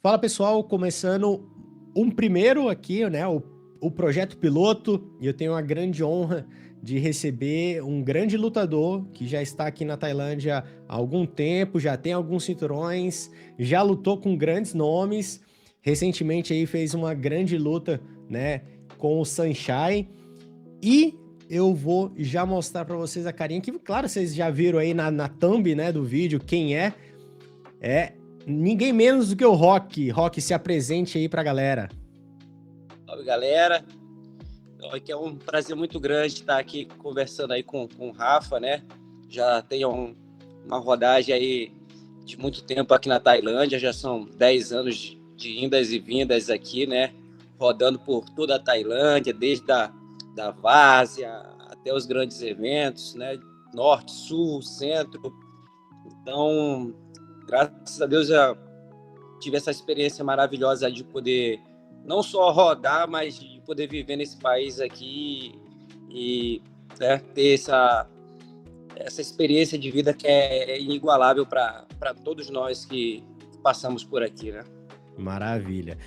Fala pessoal, começando um primeiro aqui, né? O projeto piloto, e eu tenho a grande honra de receber um grande lutador que já está aqui na Tailândia há algum tempo, já tem alguns cinturões, já lutou com grandes nomes. Recentemente aí fez uma grande luta, né, com o Sunshine. E eu vou já mostrar para vocês a carinha que, claro, vocês já viram aí na thumb, né, do vídeo quem é. É ninguém menos do que o Rock. Rock, se apresente aí pra galera. Salve, galera. Aqui é um prazer muito grande estar aqui conversando aí com o Rafa, né? Já tenho uma rodagem aí de muito tempo aqui na Tailândia, já são 10 anos de indas e vindas aqui, né? Rodando por toda a Tailândia, desde da várzea até os grandes eventos, né? Norte, sul, centro. Então, graças a Deus, já tive essa experiência maravilhosa de poder não só rodar, mas de poder viver nesse país aqui e né, ter essa experiência de vida que é inigualável para todos nós que passamos por aqui, né? Maravilha.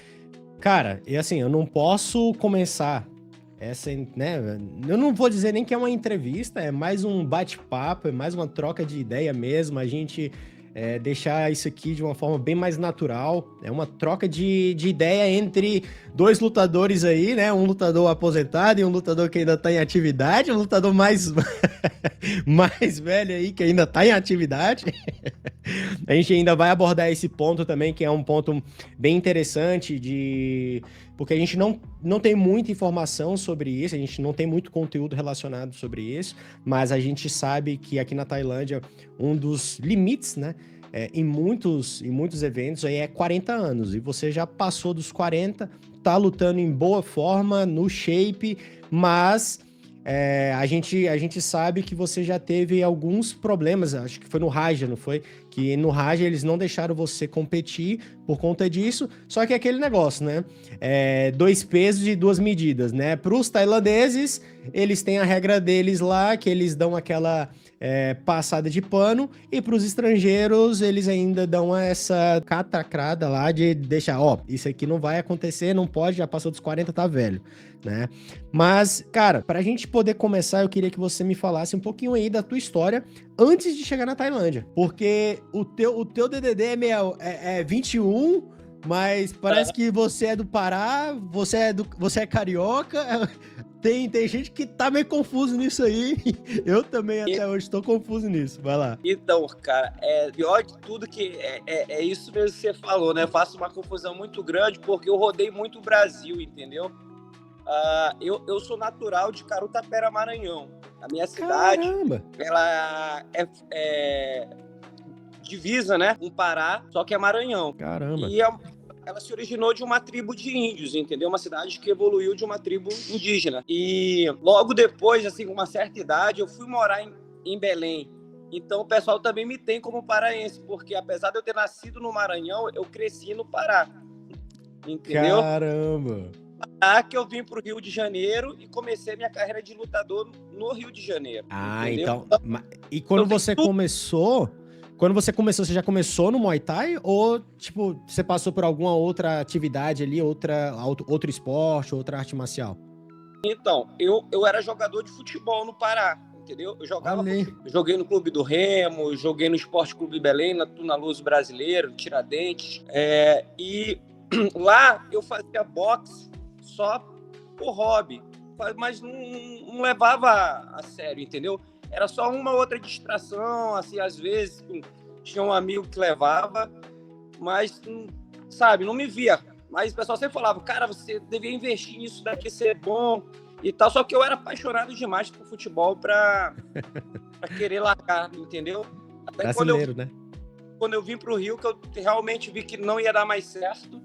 Cara, e assim, eu não posso começar essa, né? Eu não vou dizer nem que é uma entrevista, é mais um bate-papo, é mais uma troca de ideia mesmo. A gente deixar isso aqui de uma forma bem mais natural. É uma troca de ideia entre dois lutadores aí, né? Um lutador aposentado e um lutador que ainda tá em atividade, um lutador mais, mais velho aí que ainda tá em atividade. A gente ainda vai abordar esse ponto também, que é um ponto bem interessante porque a gente não tem muita informação sobre isso, a gente não tem muito conteúdo relacionado sobre isso, mas a gente sabe que aqui na Tailândia, um dos limites, né, em muitos eventos aí é 40 anos, e você já passou dos 40, tá lutando em boa forma, no shape, mas a gente sabe que você já teve alguns problemas, acho que foi no Raja, não foi? Que no Raja eles não deixaram você competir por conta disso, só que é aquele negócio, né? Dois pesos e duas medidas, né? Para os tailandeses, eles têm a regra deles lá, que eles dão aquela passada de pano, e para os estrangeiros, eles ainda dão essa catacrada lá de deixar, ó, isso aqui não vai acontecer, não pode, já passou dos 40, tá velho, né? Mas, cara, pra gente poder começar, eu queria que você me falasse um pouquinho aí da tua história antes de chegar na Tailândia. Porque o teu DDD é 21, mas parece que você é do Pará, você é carioca. Tem gente que tá meio confuso nisso aí. Eu também até hoje tô confuso nisso. Vai lá. Então, cara, pior de tudo que é isso mesmo que você falou, né? Eu faço uma confusão muito grande porque eu rodei muito o Brasil, entendeu? Eu sou natural de Carutapera, Maranhão. A minha cidade, Caramba! ela é divisa, né, com o Pará, só que é Maranhão. Caramba! E ela se originou de uma tribo de índios, entendeu? Uma cidade que evoluiu de uma tribo indígena. E logo depois, assim, com uma certa idade, eu fui morar em Belém. Então o pessoal também me tem como paraense, porque apesar de eu ter nascido no Maranhão, eu cresci no Pará, entendeu? Caramba! Que eu vim para o Rio de Janeiro e comecei minha carreira de lutador no Rio de Janeiro. Ah, entendeu? então. E quando você começou. Quando você começou, você já começou no Muay Thai? Ou, tipo, você passou por alguma outra atividade ali, outro esporte, outra arte marcial? Então, eu era jogador de futebol no Pará, entendeu? Eu jogava futebol, joguei no Clube do Remo, joguei no Esporte Clube Belém, na Luz Brasileiro, Tiradentes. E lá eu fazia boxe só por hobby, mas não levava a sério, entendeu? Era só uma outra distração, assim, às vezes tinha um amigo que levava, mas, sabe, não me via. Mas o pessoal sempre falava, cara, você devia investir nisso daqui, ser bom e tal. Só que eu era apaixonado demais por futebol para querer largar, entendeu? Até Brasileiro, né? Quando eu vim para o Rio, que eu realmente vi que não ia dar mais certo.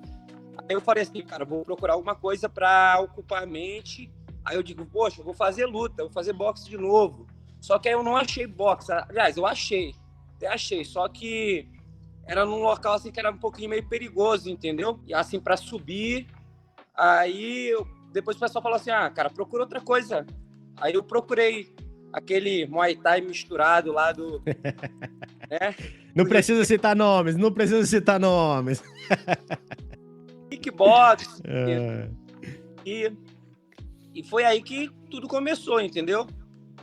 Aí eu falei assim, cara, vou procurar alguma coisa para ocupar a mente. Aí eu digo, poxa, eu vou fazer luta, vou fazer boxe de novo. Só que aí eu não achei boxe. Aliás, eu até achei. Só que era num local assim que era um pouquinho meio perigoso, entendeu? E assim, para subir, aí depois o pessoal falou assim, cara, procura outra coisa. Aí eu procurei aquele Muay Thai misturado lá do... né? Não precisa citar nomes, não precisa citar nomes. kickbox. É. E foi aí que tudo começou, entendeu?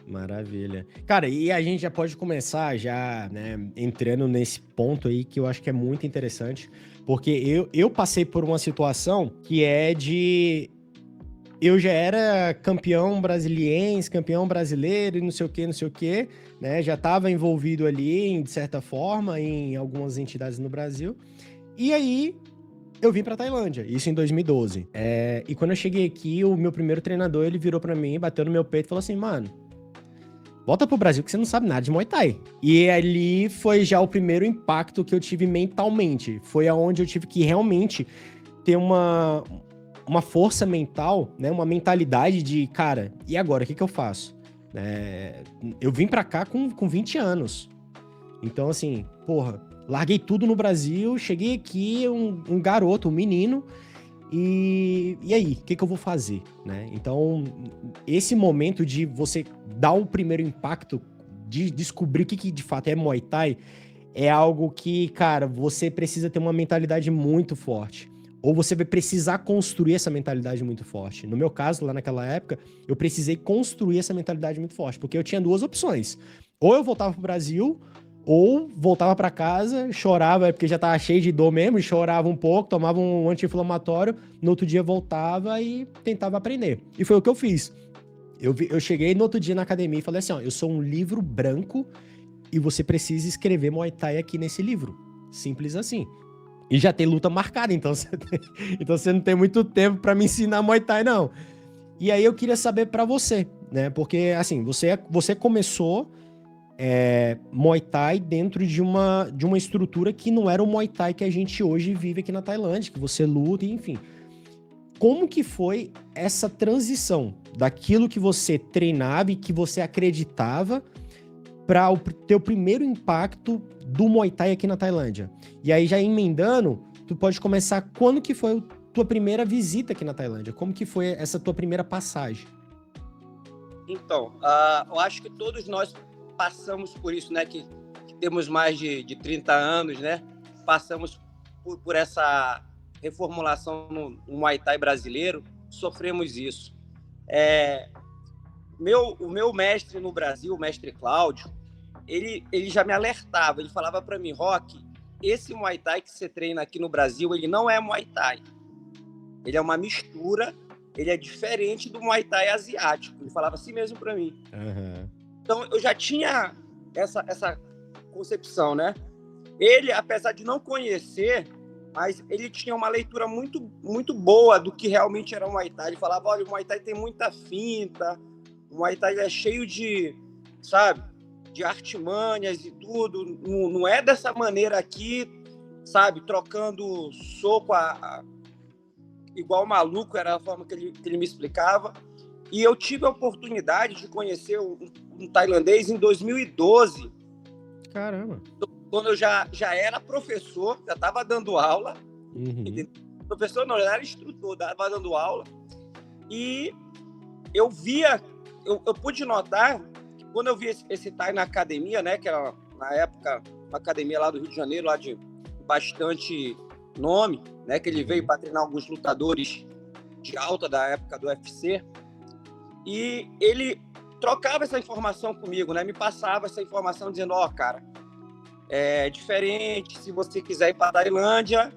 Maravilha. Cara, e a gente já pode começar já, né, entrando nesse ponto aí que eu acho que é muito interessante, porque eu passei por uma situação que é de... Eu já era campeão brasiliense, campeão brasileiro e não sei o quê, né? Já estava envolvido ali, de certa forma, em algumas entidades no Brasil. E aí, eu vim pra Tailândia, isso em 2012. E quando eu cheguei aqui, o meu primeiro treinador, ele virou pra mim, bateu no meu peito e falou assim, mano, volta pro Brasil que você não sabe nada de Muay Thai. E ali foi já o primeiro impacto que eu tive mentalmente. Foi aonde eu tive que realmente ter uma força mental, né? Uma mentalidade de, cara, e agora? O que eu faço? Eu vim pra cá com 20 anos. Então, assim, porra, larguei tudo no Brasil, cheguei aqui, um garoto, um menino, e aí, o que eu vou fazer, né? Então, esse momento de você dar o primeiro impacto, de descobrir o que de fato é Muay Thai, é algo que, cara, você precisa ter uma mentalidade muito forte. Ou você vai precisar construir essa mentalidade muito forte. No meu caso, lá naquela época, eu precisei construir essa mentalidade muito forte, porque eu tinha duas opções. Ou eu voltava pro Brasil, ou voltava para casa, chorava, porque já tava cheio de dor mesmo, chorava um pouco, tomava um anti-inflamatório, no outro dia voltava e tentava aprender. E foi o que eu fiz. Eu cheguei no outro dia na academia e falei assim, ó, eu sou um livro branco e você precisa escrever Muay Thai aqui nesse livro. Simples assim. E já tem luta marcada, então você não tem muito tempo para me ensinar Muay Thai, não. E aí eu queria saber para você, né? Porque, assim, você começou Muay Thai dentro de uma estrutura que não era o Muay Thai que a gente hoje vive aqui na Tailândia, que você luta, enfim. Como que foi essa transição daquilo que você treinava e que você acreditava para o teu primeiro impacto do Muay Thai aqui na Tailândia? E aí, já emendando, tu pode começar quando que foi a tua primeira visita aqui na Tailândia? Como que foi essa tua primeira passagem? Então, eu acho que todos nós passamos por isso, né? Que temos mais de 30 anos, né? Passamos por essa reformulação no Muay Thai brasileiro, sofremos isso. O meu mestre no Brasil, o mestre Cláudio, ele já me alertava, ele falava para mim, Rock, esse Muay Thai que você treina aqui no Brasil, ele não é Muay Thai. Ele é uma mistura, ele é diferente do Muay Thai asiático. Ele falava assim mesmo para mim. Uhum. Então, eu já tinha essa concepção, né? Ele, apesar de não conhecer, mas ele tinha uma leitura muito, muito boa do que realmente era o Muay Thai. Ele falava, olha, o Muay Thai tem muita finta, o Muay Thai é cheio de, sabe, de artimanhas e tudo. Não é dessa maneira aqui, sabe, trocando soco igual maluco, era a forma que ele me explicava. E eu tive a oportunidade de conhecer um tailandês em 2012. Caramba! Quando eu já era professor, já estava dando aula. Uhum. Professor não, já era instrutor, estava dando aula. E eu pude notar, que quando eu vi esse Thai na academia, né, que era, na época, uma academia lá do Rio de Janeiro, lá de bastante nome, né, que ele veio para treinar alguns lutadores de alta da época do UFC. E ele trocava essa informação comigo, né? Me passava essa informação dizendo, cara, é diferente, se você quiser ir para a Tailândia,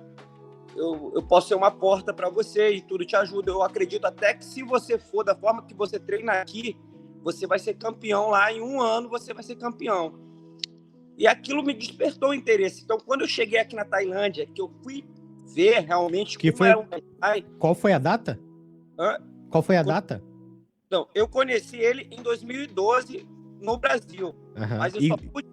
eu posso ser uma porta para você e tudo te ajuda. Eu acredito até que se você for da forma que você treina aqui, você vai ser campeão lá, em 1 ano você vai ser campeão. E aquilo me despertou o interesse. Então, quando eu cheguei aqui na Tailândia, que eu fui ver realmente era um Thai. Qual foi a data? Qual foi a data? Então, eu conheci ele em 2012 no Brasil, mas eu só fui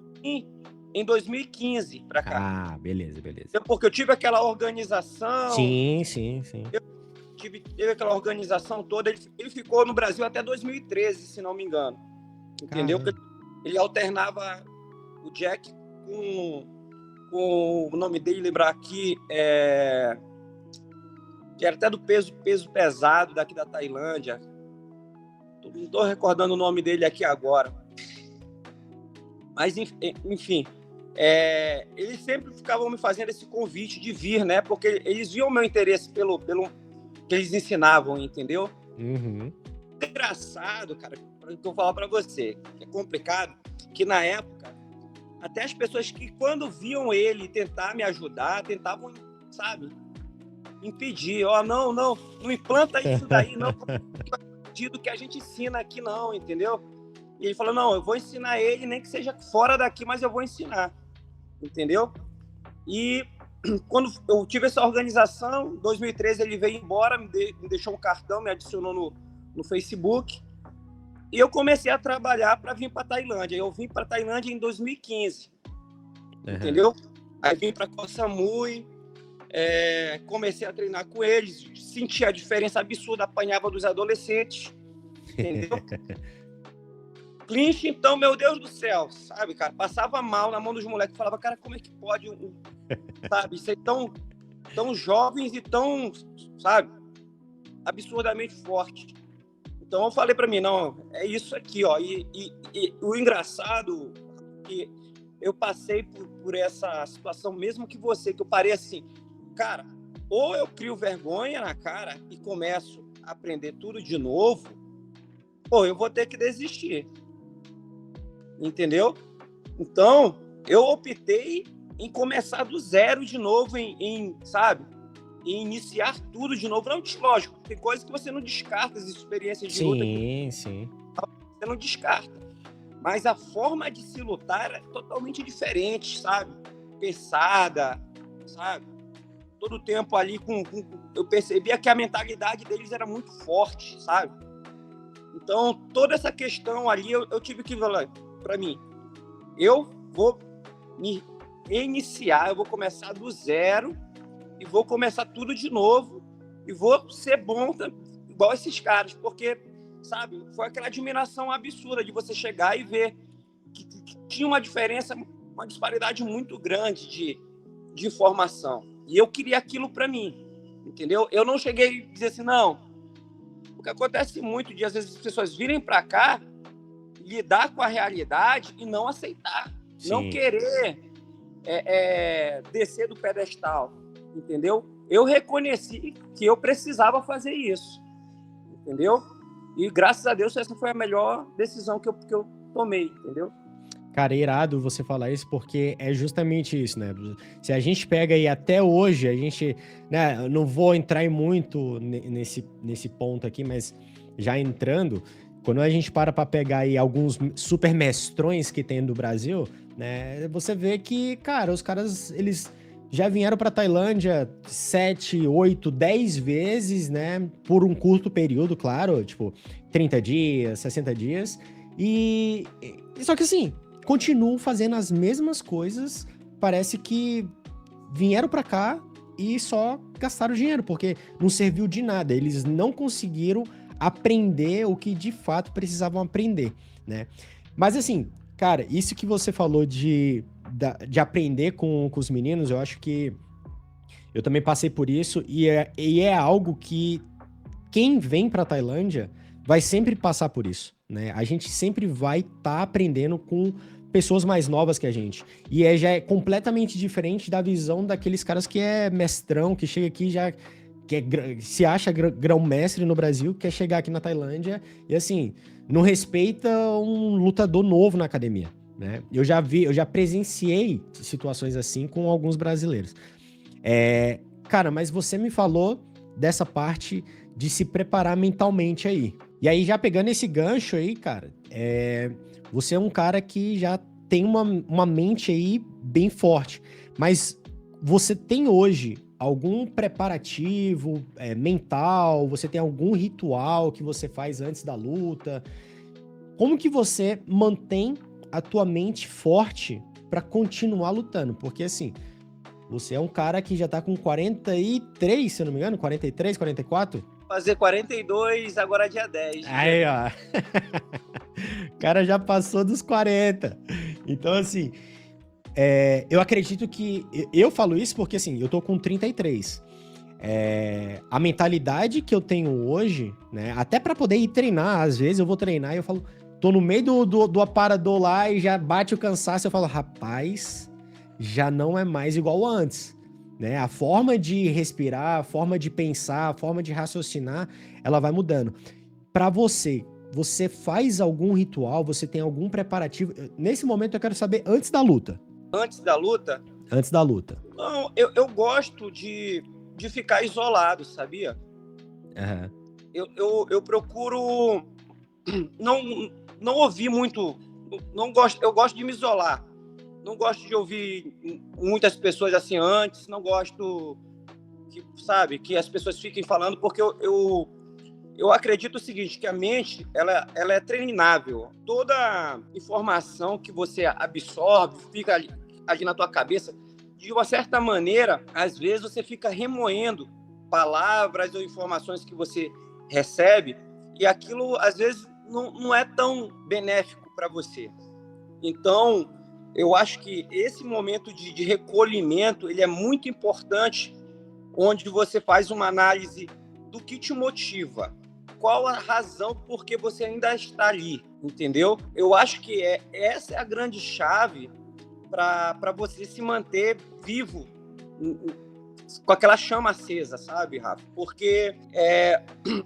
em 2015 para cá. Ah, beleza. Porque eu tive aquela organização. Sim. Teve aquela organização toda. Ele ficou no Brasil até 2013, se não me engano. Entendeu? Ele alternava o Jack com o nome dele, lembrar aqui, que era até do peso pesado daqui da Tailândia. Não estou recordando o nome dele aqui agora. Mas, enfim, eles sempre ficavam me fazendo esse convite de vir, né? Porque eles viam o meu interesse pelo que eles ensinavam, entendeu? Uhum. Engraçado, cara, que eu vou falar para você, que é complicado, que na época, até as pessoas que quando viam ele tentar me ajudar, tentavam, sabe, impedir. Ó, não implanta isso daí, não, do que a gente ensina aqui não, entendeu? E ele falou, não, eu vou ensinar ele, nem que seja fora daqui, mas eu vou ensinar, entendeu? E quando eu tive essa organização, em 2013 ele veio embora, me deixou um cartão, me adicionou no Facebook, e eu comecei a trabalhar para vir para Tailândia. Eu vim para Tailândia em 2015, entendeu? Aí vim para Koh Samui, comecei a treinar com eles, senti a diferença absurda, apanhava dos adolescentes, entendeu? Clinch, então, meu Deus do céu, sabe, cara? Passava mal na mão dos moleques, falava, cara, como é que pode, sabe, ser tão jovens e tão, sabe, absurdamente fortes. Então eu falei para mim, não, é isso aqui, ó. E o engraçado que eu passei por essa situação, mesmo que você, que eu parei assim, cara, ou eu crio vergonha na cara e começo a aprender tudo de novo, ou eu vou ter que desistir. Entendeu? Então, eu optei em começar do zero de novo, sabe? Em iniciar tudo de novo. Não, lógico, tem coisas que você não descarta, as experiências de luta que você não descarta. Mas a forma de se lutar é totalmente diferente, sabe? Pensada, sabe? Todo o tempo ali, eu percebia que a mentalidade deles era muito forte, sabe? Então, toda essa questão ali, eu tive que falar, para mim, eu vou me iniciar, eu vou começar do zero e vou começar tudo de novo e vou ser bom igual esses caras, porque, sabe, foi aquela admiração absurda de você chegar e ver que tinha uma diferença, uma disparidade muito grande de formação. E eu queria aquilo para mim, entendeu? Eu não cheguei a dizer assim, não. O que acontece muito de, às vezes, as pessoas virem para cá, lidar com a realidade e não aceitar. Sim. Não querer descer do pedestal, entendeu? Eu reconheci que eu precisava fazer isso, entendeu? E graças a Deus essa foi a melhor decisão que eu tomei, entendeu? Cara, é irado você falar isso, porque é justamente isso, né? Se a gente pega aí até hoje, a gente, né, eu não vou entrar muito nesse ponto aqui, mas já entrando, quando a gente para pegar aí alguns super mestrões que tem do Brasil, né, você vê que, cara, os caras, eles já vieram para Tailândia 7, 8, 10 vezes, né, por um curto período, claro, tipo 30 dias, 60 dias, e só que assim, continuam fazendo as mesmas coisas, parece que vieram para cá e só gastaram dinheiro, porque não serviu de nada, eles não conseguiram aprender o que de fato precisavam aprender, né? Mas assim, cara, isso que você falou de aprender com os meninos, eu acho que eu também passei por isso, e é algo que quem vem pra Tailândia vai sempre passar por isso, né? A gente sempre vai estar aprendendo com pessoas mais novas que a gente. E já é completamente diferente da visão daqueles caras que é mestrão, que chega aqui já... que se acha grão-mestre no Brasil, quer chegar aqui na Tailândia e, assim, não respeita um lutador novo na academia, né? Eu já presenciei situações assim com alguns brasileiros. Cara, mas você me falou dessa parte de se preparar mentalmente aí. E aí, já pegando esse gancho aí, cara, você é um cara que já tem uma mente aí bem forte, mas você tem hoje algum preparativo mental? Você tem algum ritual que você faz antes da luta? Como que você mantém a tua mente forte para continuar lutando? Porque, assim, você é um cara que já tá com 43, se eu não me engano, 43, 44? Fazer 42 agora dia 10. Aí, ó. O cara já passou dos 40. Então, assim... eu acredito que... Eu falo isso porque, assim, eu tô com 33. A mentalidade que eu tenho hoje, né? Até pra poder ir treinar, às vezes eu vou treinar e eu falo... Tô no meio do aparador lá e já bate o cansaço. Eu falo, rapaz, já não é mais igual antes, né? A forma de respirar, a forma de pensar, a forma de raciocinar, ela vai mudando. Para você, você faz algum ritual? Você tem algum preparativo? Nesse momento eu quero saber antes da luta. Antes da luta, Antes da luta. não, eu gosto de ficar isolado, sabia? Aham. Eu procuro não, não ouvir muito, não gosto, eu gosto de me isolar. Não gosto de ouvir muitas pessoas assim antes, não gosto que, sabe, que as pessoas fiquem falando, porque eu acredito o seguinte, que a mente, ela é treinável. Toda informação que você absorve, fica ali na tua cabeça, de uma certa maneira, às vezes você fica remoendo palavras ou informações que você recebe, e aquilo, às vezes, não é tão benéfico para você. Então, eu acho que esse momento de recolhimento, ele é muito importante, onde você faz uma análise do que te motiva, qual a razão por que você ainda está ali, entendeu? Eu acho que essa é a grande chave para você se manter vivo com aquela chama acesa, sabe, Rafa? Porque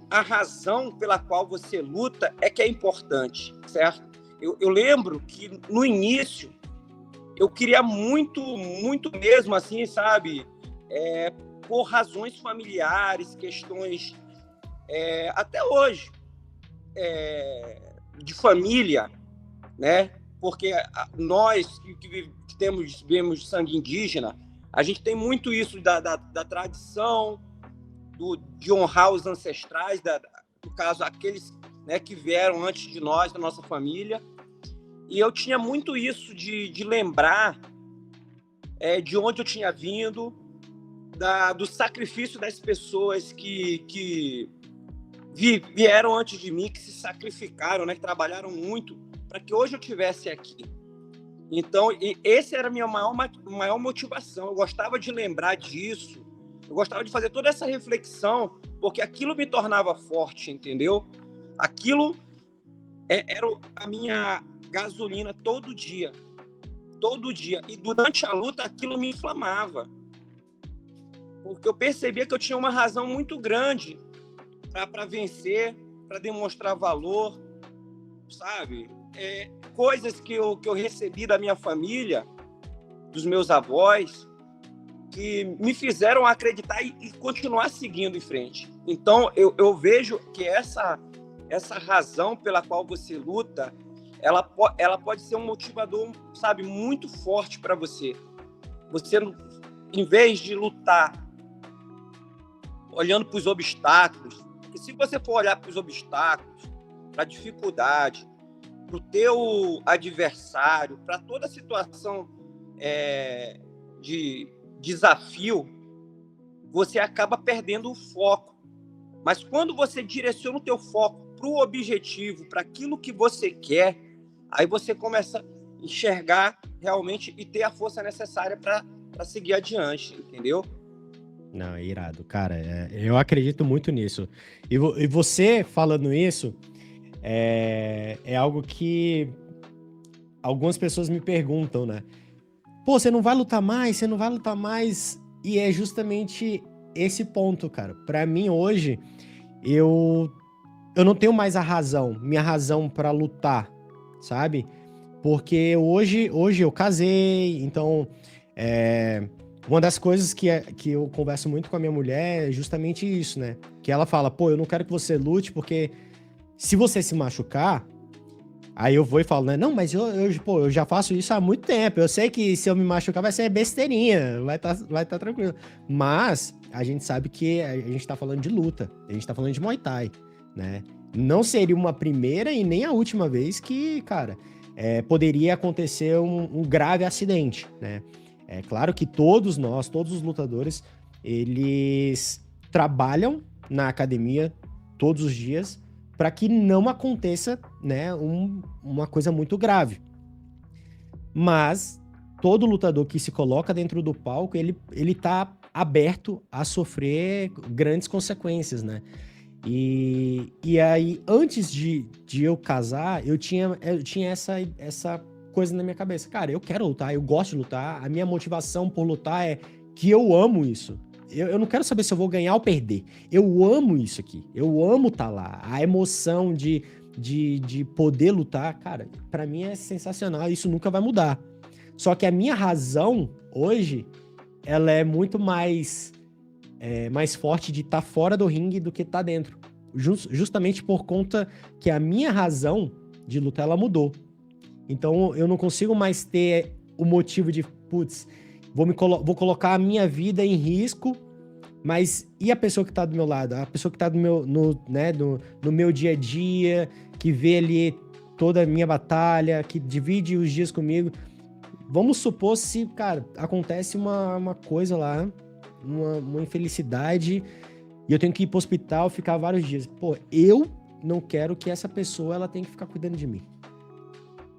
a razão pela qual você luta é que é importante, certo? Eu lembro que no início eu queria muito, muito mesmo, assim, sabe? Por razões familiares, questões até hoje de família, né? Porque nós que vemos sangue indígena, a gente tem muito isso da tradição, de honrar os ancestrais, no caso, aqueles, né, que vieram antes de nós, da nossa família. E eu tinha muito isso de lembrar de onde eu tinha vindo, do sacrifício das pessoas que vieram antes de mim, que se sacrificaram, né, que trabalharam muito para que hoje eu estivesse aqui. Então, esse era a minha maior motivação. Eu gostava de lembrar disso, eu gostava de fazer toda essa reflexão, porque aquilo me tornava forte, entendeu? Aquilo era a minha gasolina todo dia. Todo dia. E durante a luta, aquilo me inflamava. Porque eu percebia que eu tinha uma razão muito grande para vencer, para demonstrar valor, sabe? Coisas que eu recebi da minha família, dos meus avós, que me fizeram acreditar e continuar seguindo em frente. Então, eu vejo que essa razão pela qual você luta, ela pode ser um motivador, sabe, muito forte para você. Você, em vez de lutar olhando para os obstáculos, porque se você for olhar para os obstáculos, para a dificuldade, para o teu adversário, para toda a situação de desafio, você acaba perdendo o foco. Mas quando você direciona o teu foco para o objetivo, para aquilo que você quer, aí você começa a enxergar realmente e ter a força necessária para seguir adiante, entendeu? Não, é irado, cara. Eu acredito muito nisso. E você falando isso, é algo que algumas pessoas me perguntam, né? Pô, você não vai lutar mais? Você não vai lutar mais? E é justamente esse ponto, cara. Pra mim, hoje, eu não tenho mais minha razão pra lutar, sabe? Porque hoje eu casei, então uma das coisas que eu converso muito com a minha mulher é justamente isso, né? Que ela fala, pô, eu não quero que você lute, porque se você se machucar, aí eu vou e falo, né? Não, mas eu já faço isso há muito tempo. Eu sei que se eu me machucar vai ser besteirinha, vai tá tranquilo. Mas a gente sabe que a gente tá falando de luta, a gente tá falando de Muay Thai, né? Não seria uma primeira e nem a última vez que, cara, poderia acontecer um grave acidente, né? É claro que todos os lutadores, eles trabalham na academia todos os dias para que não aconteça, né, uma coisa muito grave. Mas todo lutador que se coloca dentro do palco, ele tá aberto a sofrer grandes consequências, né? E aí, antes de eu casar, eu tinha essa coisa na minha cabeça. Cara, eu quero lutar, eu gosto de lutar, a minha motivação por lutar é que eu amo isso. Eu não quero saber se eu vou ganhar ou perder. Eu amo isso aqui. Eu amo estar lá. A emoção de poder lutar, cara, pra mim é sensacional. Isso nunca vai mudar. Só que a minha razão, hoje, ela é muito mais forte de estar fora do ringue do que estar dentro. Justamente por conta que a minha razão de lutar, ela mudou. Então, eu não consigo mais ter o motivo de, putz, vou colocar a minha vida em risco, mas e a pessoa que tá do meu lado? A pessoa que tá no meu dia a dia, que vê ali toda a minha batalha, que divide os dias comigo. Vamos supor se, cara, acontece uma coisa lá, uma infelicidade, e eu tenho que ir pro hospital, ficar vários dias. Pô, eu não quero que essa pessoa, ela tenha que ficar cuidando de mim.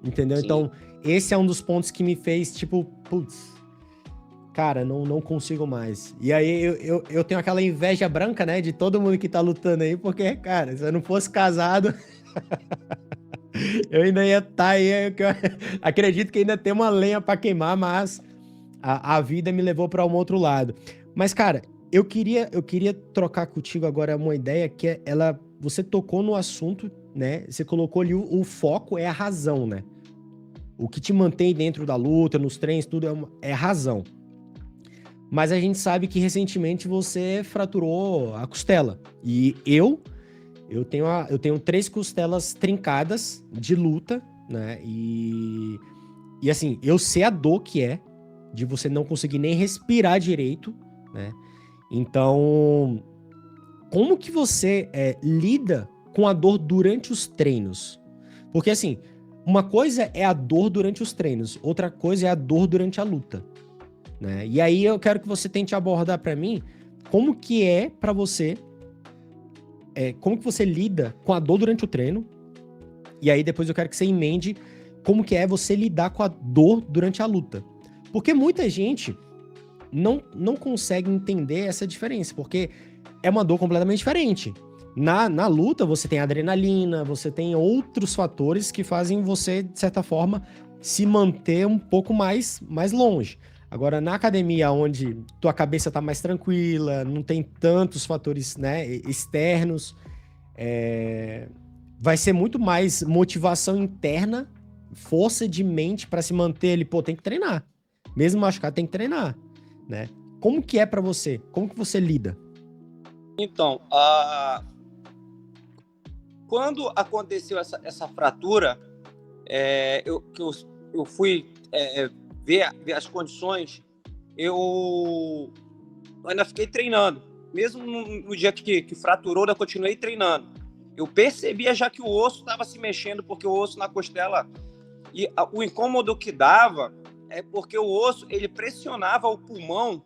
Entendeu? Sim. Então, esse é um dos pontos que me fez, tipo, putz, cara, não consigo mais. E aí, eu tenho aquela inveja branca, né, de todo mundo que tá lutando aí, porque, cara, se eu não fosse casado, eu ainda ia estar aí, eu acredito que ainda tem uma lenha pra queimar, mas a vida me levou pra um outro lado. Mas, cara, eu queria trocar contigo agora uma ideia que você tocou no assunto, né? Você colocou ali o foco é a razão, né? O que te mantém dentro da luta, nos treinos, tudo é razão. Mas a gente sabe que recentemente você fraturou a costela. E eu tenho 3 costelas trincadas de luta, né? E assim, eu sei a dor que é de você não conseguir nem respirar direito, né? Então, como que você lida com a dor durante os treinos? Porque, assim, uma coisa é a dor durante os treinos, outra coisa é a dor durante a luta, né? E aí eu quero que você tente abordar pra mim como que é pra você, como que você lida com a dor durante o treino, e aí depois eu quero que você emende como que é você lidar com a dor durante a luta. Porque muita gente não consegue entender essa diferença, porque é uma dor completamente diferente. Na luta, você tem adrenalina, você tem outros fatores que fazem você, de certa forma, se manter um pouco mais longe. Agora, na academia, onde tua cabeça tá mais tranquila, não tem tantos fatores, né, externos, vai ser muito mais motivação interna, força de mente para se manter ali. Pô, tem que treinar. Mesmo machucado, tem que treinar, né? Como que é para você? Como que você lida? Então, quando aconteceu essa fratura, eu fui ver as condições, eu ainda fiquei treinando. Mesmo no dia que fraturou, eu continuei treinando. Eu percebia já que o osso estava se mexendo, porque o osso na costela, e o incômodo que dava é porque o osso, ele pressionava o pulmão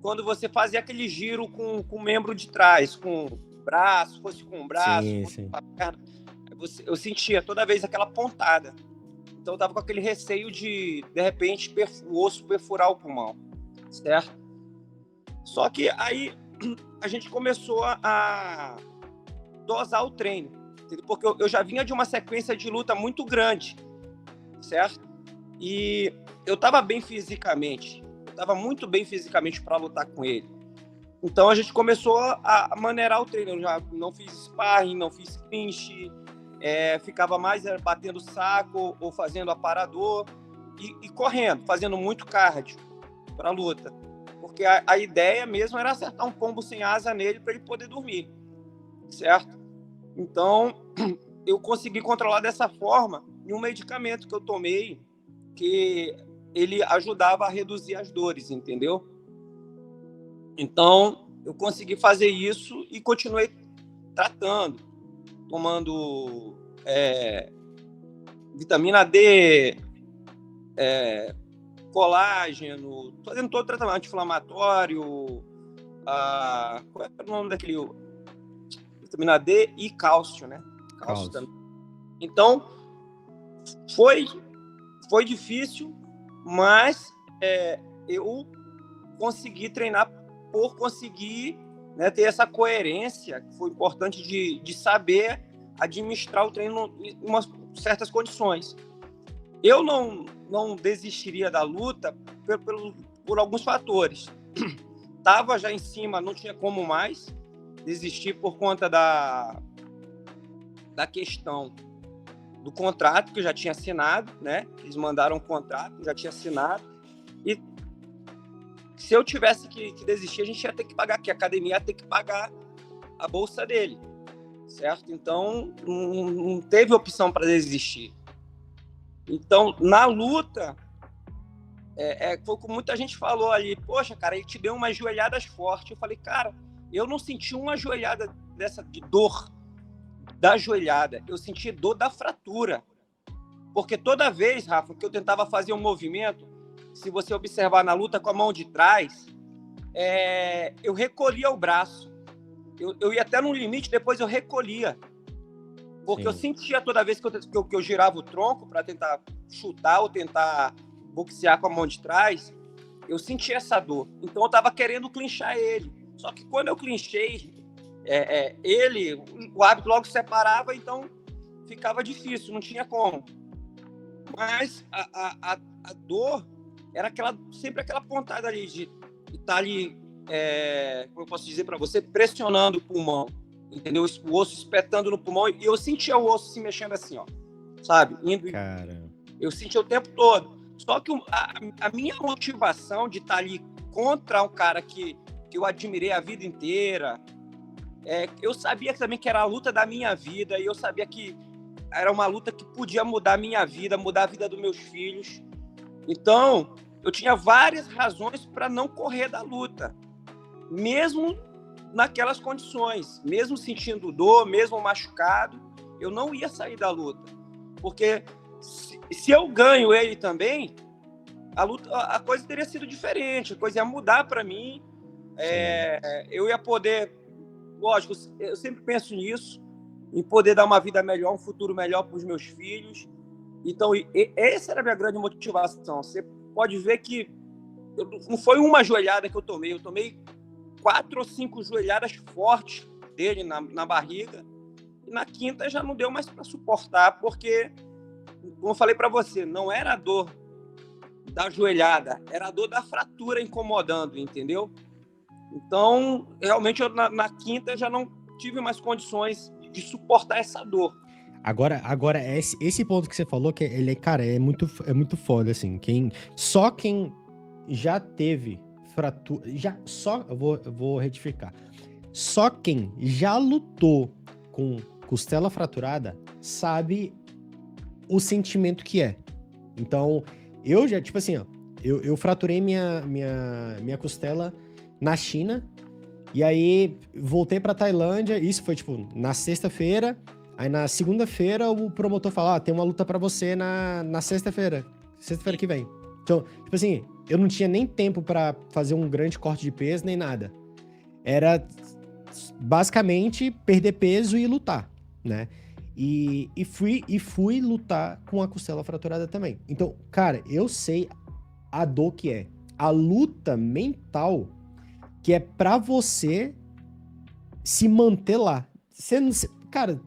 quando você fazia aquele giro com o membro de trás, com o braço, fosse com o braço, sim. Com a perna. Eu sentia toda vez aquela pontada. Então eu tava com aquele receio de repente, o osso perfurar o pulmão, certo? Só que aí a gente começou a dosar o treino, porque eu já vinha de uma sequência de luta muito grande, certo? E eu tava bem fisicamente, estava muito bem fisicamente para lutar com ele. Então a gente começou a maneirar o treino. Eu já não fiz sparring, não fiz clinch, ficava mais batendo saco ou fazendo aparador e correndo, fazendo muito cardio para a luta. Porque a ideia mesmo era acertar um combo sem asa nele para ele poder dormir, certo? Então eu consegui controlar dessa forma em um medicamento que eu tomei que ele ajudava a reduzir as dores, entendeu? Então, eu consegui fazer isso e continuei tratando, tomando vitamina D, colágeno, fazendo todo o tratamento anti-inflamatório, qual é o nome daquele? Vitamina D e cálcio, né? Cálcio também. Então, foi difícil, mas eu consegui treinar por conseguir, né, ter essa coerência, que foi importante de saber administrar o treino em certas condições. Eu não desistiria da luta por alguns fatores. Tava já em cima, não tinha como mais desistir por conta da questão do contrato que eu já tinha assinado, né? Eles mandaram um contrato, eu já tinha assinado. E se eu tivesse que desistir, a gente ia ter que pagar, que a academia ia ter que pagar a bolsa dele, certo? Então, não teve opção para desistir. Então, na luta, foi como muita gente falou ali, poxa, cara, ele te deu umas joelhadas fortes. Eu falei, cara, eu não senti uma joelhada dessa de dor da joelhada, eu senti dor da fratura. Porque toda vez, Rafa, que eu tentava fazer um movimento, se você observar na luta com a mão de trás, eu recolhia o braço. Eu ia até no limite, depois eu recolhia. Porque eu sentia toda vez que eu girava o tronco para tentar chutar ou tentar boxear com a mão de trás, eu sentia essa dor. Então eu estava querendo clinchar ele. Só que quando eu clinchei ele, o árbitro logo separava, então ficava difícil, não tinha como. Mas a dor era sempre aquela pontada ali de estar ali, como eu posso dizer para você, pressionando o pulmão, entendeu? O osso espetando no pulmão, e eu sentia o osso se mexendo assim, ó, sabe? Cara. Eu sentia o tempo todo. Só que a minha motivação de estar ali contra um cara que eu admirei a vida inteira, eu sabia também que era a luta da minha vida, e eu sabia que era uma luta que podia mudar a minha vida, mudar a vida dos meus filhos. Então, eu tinha várias razões para não correr da luta, mesmo naquelas condições, mesmo sentindo dor, mesmo machucado, eu não ia sair da luta, porque se eu ganho ele também, a coisa teria sido diferente, a coisa ia mudar para mim, eu ia poder, lógico, eu sempre penso nisso, em poder dar uma vida melhor, um futuro melhor para os meus filhos. Então, essa era a minha grande motivação. Você pode ver que não foi uma joelhada que eu tomei 4 ou 5 joelhadas fortes dele na barriga, e na quinta já não deu mais para suportar, porque, como eu falei para você, não era a dor da joelhada, era a dor da fratura incomodando, entendeu? Então, realmente, na quinta já não tive mais condições de suportar essa dor. Agora esse ponto que você falou, que ele, cara, é muito foda, assim. Quem já teve fratura, eu vou retificar. Só quem já lutou com costela fraturada sabe o sentimento que é. Então, eu já, tipo assim, ó, eu fraturei minha costela na China, e aí voltei pra Tailândia, isso foi, tipo, na sexta-feira. Aí na segunda-feira o promotor fala, tem uma luta pra você na sexta-feira que vem. Então, tipo assim, eu não tinha nem tempo pra fazer um grande corte de peso, nem nada. Era basicamente perder peso e lutar, né? E fui lutar com a costela fraturada também. Então, cara, eu sei a dor que é. A luta mental que é pra você se manter lá. Você não... Cara...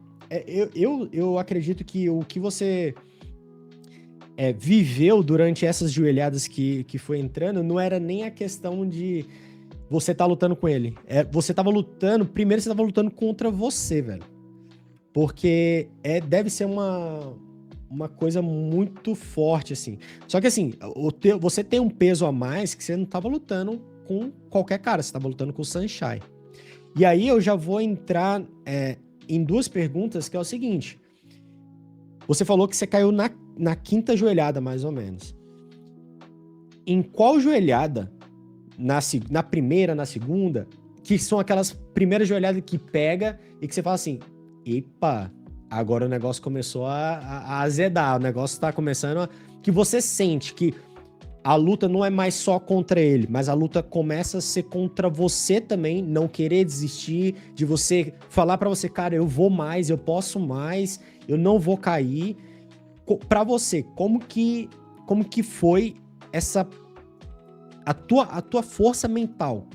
Eu acredito que o que você viveu durante essas joelhadas que foi entrando não era nem a questão de você tá lutando com ele. Você tava lutando, primeiro você tava lutando contra você, velho. Porque deve ser uma coisa muito forte, assim. Só que assim, você tem um peso a mais que você não tava lutando com qualquer cara, você tava lutando com o Sunshine. E aí eu já vou entrar... em 2 perguntas, que é o seguinte. Você falou que você caiu na quinta joelhada, mais ou menos. Em qual joelhada? Na primeira, na segunda? Que são aquelas primeiras joelhadas que pega e que você fala assim, epa, agora o negócio começou a azedar, o negócio tá começando a... Que você sente que a luta não é mais só contra ele, mas a luta começa a ser contra você também, não querer desistir, de você falar pra você, cara, eu vou mais, eu posso mais, eu não vou cair. Pra você, como que foi a tua força mental?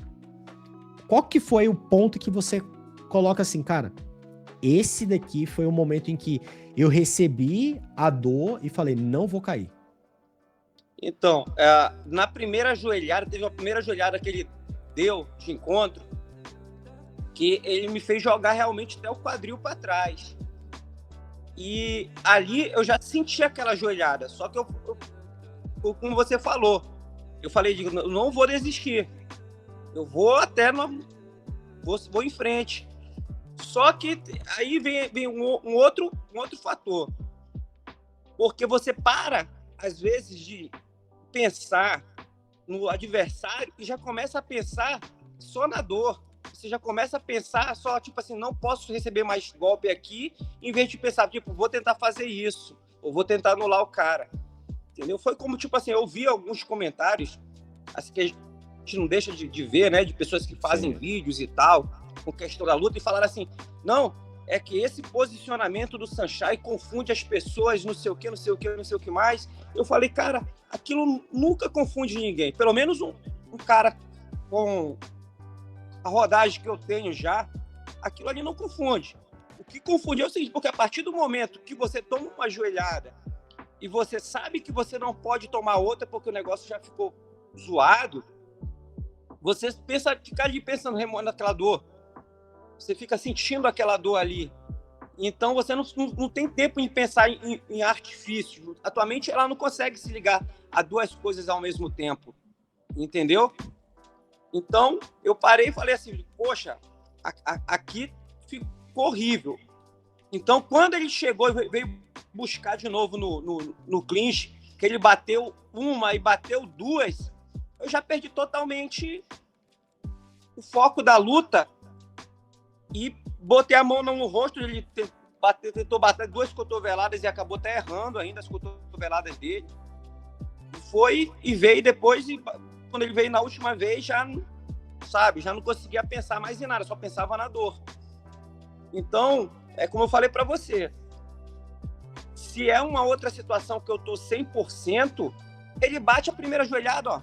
Qual que foi o ponto que você coloca assim, cara, esse daqui foi o momento em que eu recebi a dor e falei, não vou cair. Então, na primeira joelhada, teve a primeira joelhada que ele deu de encontro, que ele me fez jogar realmente até o quadril para trás. E ali eu já senti aquela joelhada, só que como você falou, eu falei, não vou desistir, eu vou até, vou em frente. Só que aí vem um outro fator, porque você para, às vezes, de pensar no adversário e já começa a pensar só na dor. Você já começa a pensar só, tipo assim, não posso receber mais golpe aqui, em vez de pensar, tipo, vou tentar fazer isso, ou vou tentar anular o cara. Entendeu? Foi como, tipo assim, eu vi alguns comentários, assim, que a gente não deixa de ver, né, de pessoas que fazem vídeos e tal, com questão da luta, e falaram assim, não, é que esse posicionamento do Saenchai confunde as pessoas, não sei o que, não sei o que, não sei o que mais. Eu falei, cara, aquilo nunca confunde ninguém. Pelo menos um cara com a rodagem que eu tenho já, aquilo ali não confunde. O que confunde é o seguinte, porque a partir do momento que você toma uma joelhada e você sabe que você não pode tomar outra porque o negócio já ficou zoado, você fica ali pensando, remoendo aquela dor. Você fica sentindo aquela dor ali. Então, você não tem tempo em pensar em artifício. Atualmente, ela não consegue se ligar a duas coisas ao mesmo tempo. Entendeu? Então, eu parei e falei assim, poxa, aqui ficou horrível. Então, quando ele chegou e veio buscar de novo no clinch, que ele bateu uma e bateu duas, eu já perdi totalmente o foco da luta e botei a mão no rosto, ele tentou bater duas cotoveladas e acabou até errando ainda as cotoveladas dele. E veio depois, e quando ele veio na última vez, já não conseguia pensar mais em nada, só pensava na dor. Então, é como eu falei para você, se é uma outra situação que eu tô 100%, ele bate a primeira joelhada, ó.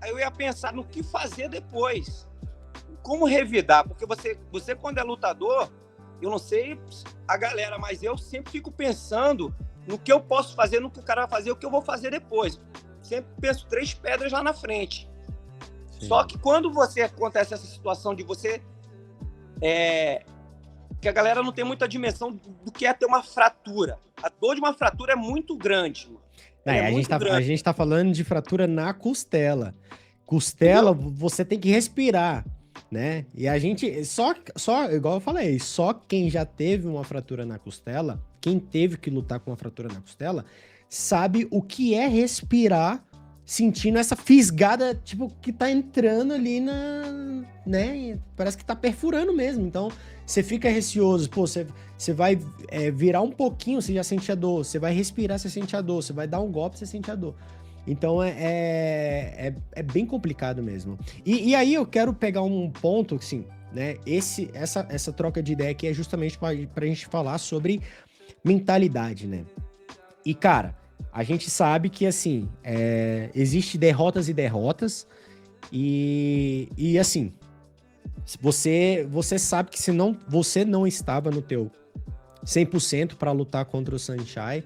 Aí eu ia pensar no que fazer depois. Como revidar, porque você quando é lutador, eu não sei a galera, mas eu sempre fico pensando no que eu posso fazer, no que o cara vai fazer, o que eu vou fazer depois. Sempre penso 3 pedras lá na frente. Sim. Só que quando acontece essa situação de você... que a galera não tem muita dimensão do que é ter uma fratura. A dor de uma fratura é muito grande, mano. A gente tá falando de fratura na costela. Costela, entendeu? Você tem que respirar, né? E a gente, só, igual eu falei, só quem já teve uma fratura na costela, quem teve que lutar com uma fratura na costela, sabe o que é respirar sentindo essa fisgada, tipo, que tá entrando ali né? Parece que tá perfurando mesmo. Então, você fica receoso, pô, você vai virar um pouquinho, você já sente a dor. Você vai respirar, você sente a dor. Você vai dar um golpe, você sente a dor. Então, é bem complicado mesmo. E aí, eu quero pegar um ponto, assim, né? Essa troca de ideia aqui é justamente pra gente falar sobre mentalidade, né? E, cara, a gente sabe que, assim, existe derrotas e derrotas. E assim, você sabe que você não estava no teu 100% para lutar contra o Saenchai,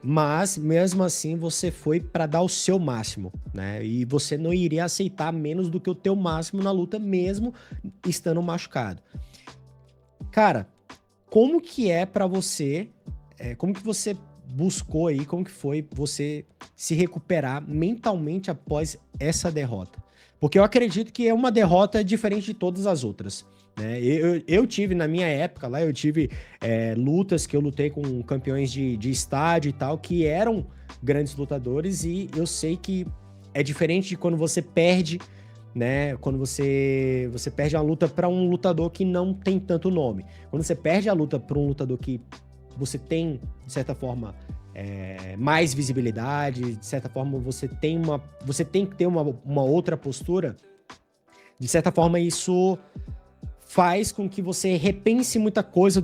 mas mesmo assim você foi para dar o seu máximo, né? E você não iria aceitar menos do que o teu máximo na luta, mesmo estando machucado. Cara, como que é para você? Como que você buscou aí, como que foi você se recuperar mentalmente após essa derrota? Porque eu acredito que é uma derrota diferente de todas as outras, né? Eu tive, na minha época lá, eu tive lutas que eu lutei com campeões de estádio e tal, que eram grandes lutadores, e eu sei que é diferente de quando você perde, né? Quando você perde uma luta para um lutador que não tem tanto nome. Quando você perde a luta para um lutador que você tem, de certa forma, mais visibilidade, de certa forma você tem que ter uma outra postura, de certa forma isso faz com que você repense muita coisa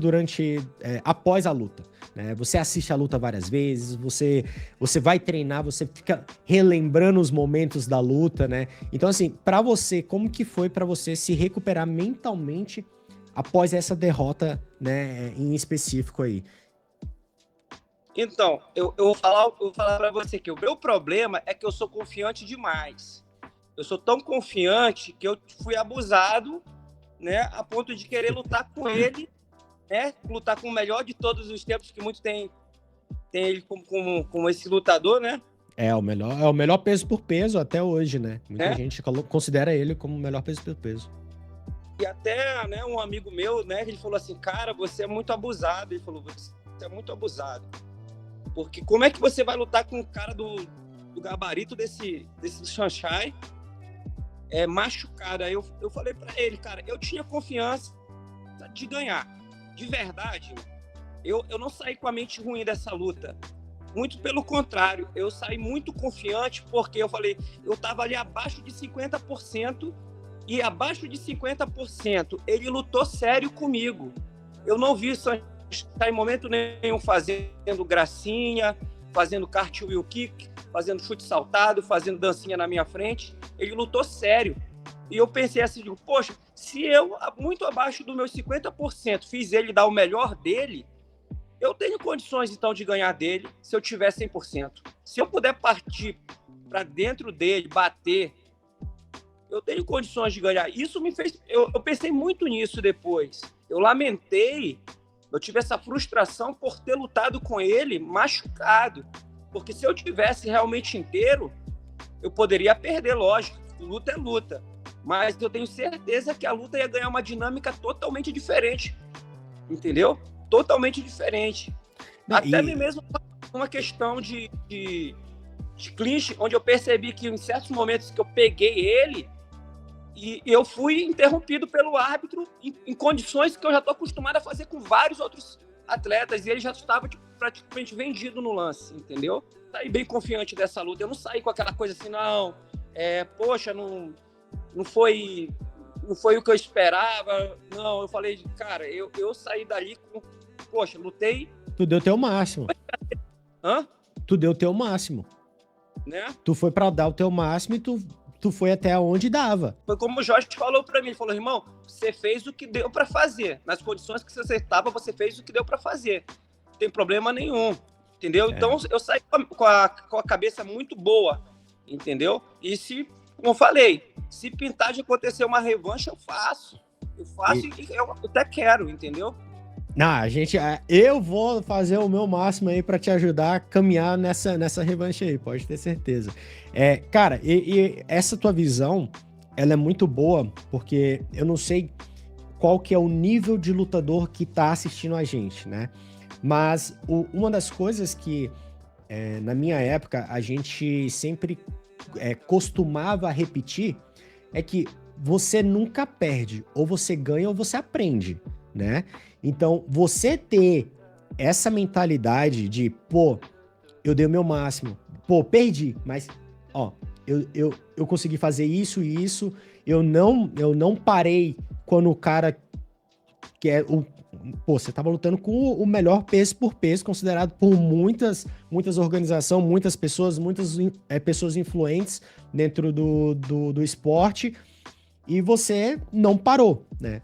após a luta, né? Você assiste a luta várias vezes, você vai treinar, você fica relembrando os momentos da luta, né? Então, assim, pra você, como que foi pra você se recuperar mentalmente após essa derrota, né, em específico aí? Então, eu vou falar para você que o meu problema é que eu sou confiante demais. Eu sou tão confiante que eu fui abusado, né, a ponto de querer lutar com ele, né, lutar com o melhor de todos os tempos, que muitos têm ele como esse lutador, né? É o melhor peso por peso até hoje, né? Muita né? gente considera ele como o melhor peso por peso. E até, né, um amigo meu, né, ele falou assim, cara, você é muito abusado. Ele falou, você é muito abusado. Porque como é que você vai lutar com um cara do gabarito desse Xanxai machucado? Aí eu falei pra ele, cara, eu tinha confiança de ganhar. De verdade, eu não saí com a mente ruim dessa luta. Muito pelo contrário, eu saí muito confiante porque eu falei, eu tava ali abaixo de 50% e abaixo de 50% ele lutou sério comigo. Eu não vi isso em momento nenhum fazendo gracinha, fazendo cartwheel kick, fazendo chute saltado, fazendo dancinha na minha frente. Ele lutou sério. E eu pensei assim, poxa, se eu, muito abaixo dos meus 50%, fiz ele dar o melhor dele, eu tenho condições, então, de ganhar dele se eu tiver 100%. Se eu puder partir para dentro dele, bater, eu tenho condições de ganhar. Isso me fez... Eu pensei muito nisso depois. Eu lamentei, eu tive essa frustração por ter lutado com ele machucado. Porque se eu tivesse realmente inteiro, eu poderia perder, lógico. Luta é luta. Mas eu tenho certeza que a luta ia ganhar uma dinâmica totalmente diferente. Entendeu? Totalmente diferente. Até mesmo uma questão de clinch, onde eu percebi que em certos momentos que eu peguei ele e eu fui interrompido pelo árbitro em condições que eu já estou acostumado a fazer com vários outros atletas e ele já estava praticamente vendido no lance, entendeu? Saí bem confiante dessa luta. Eu não saí com aquela coisa assim, não, poxa, não foi o que eu esperava. Não, eu falei, cara, eu saí dali com... Poxa, lutei... Tu deu teu máximo. Hã? Tu deu teu máximo. Né? Tu foi pra dar o teu máximo e tu foi até onde dava. Foi como o Jorge falou pra mim. Ele falou, irmão, você fez o que deu pra fazer. Nas condições que você estava, você fez o que deu pra fazer. Não tem problema nenhum. Entendeu? Então, eu saí com a cabeça muito boa. Entendeu? E como eu falei, se pintar de acontecer uma revanche, eu faço. Eu faço e eu até quero, entendeu? Não, eu vou fazer o meu máximo aí pra te ajudar a caminhar nessa revanche aí, pode ter certeza. Cara, e essa tua visão, ela é muito boa, porque eu não sei qual que é o nível de lutador que tá assistindo a gente, né? Mas uma das coisas que, na minha época, a gente sempre costumava repetir é que você nunca perde, ou você ganha ou você aprende, né? Então, você ter essa mentalidade de, pô, eu dei o meu máximo, pô, perdi, mas, ó, eu consegui fazer isso e isso, eu não parei quando o cara que é o... Pô, você tava lutando com o melhor peso por peso, considerado por muitas organizações, muitas pessoas influentes dentro do esporte, e você não parou, né?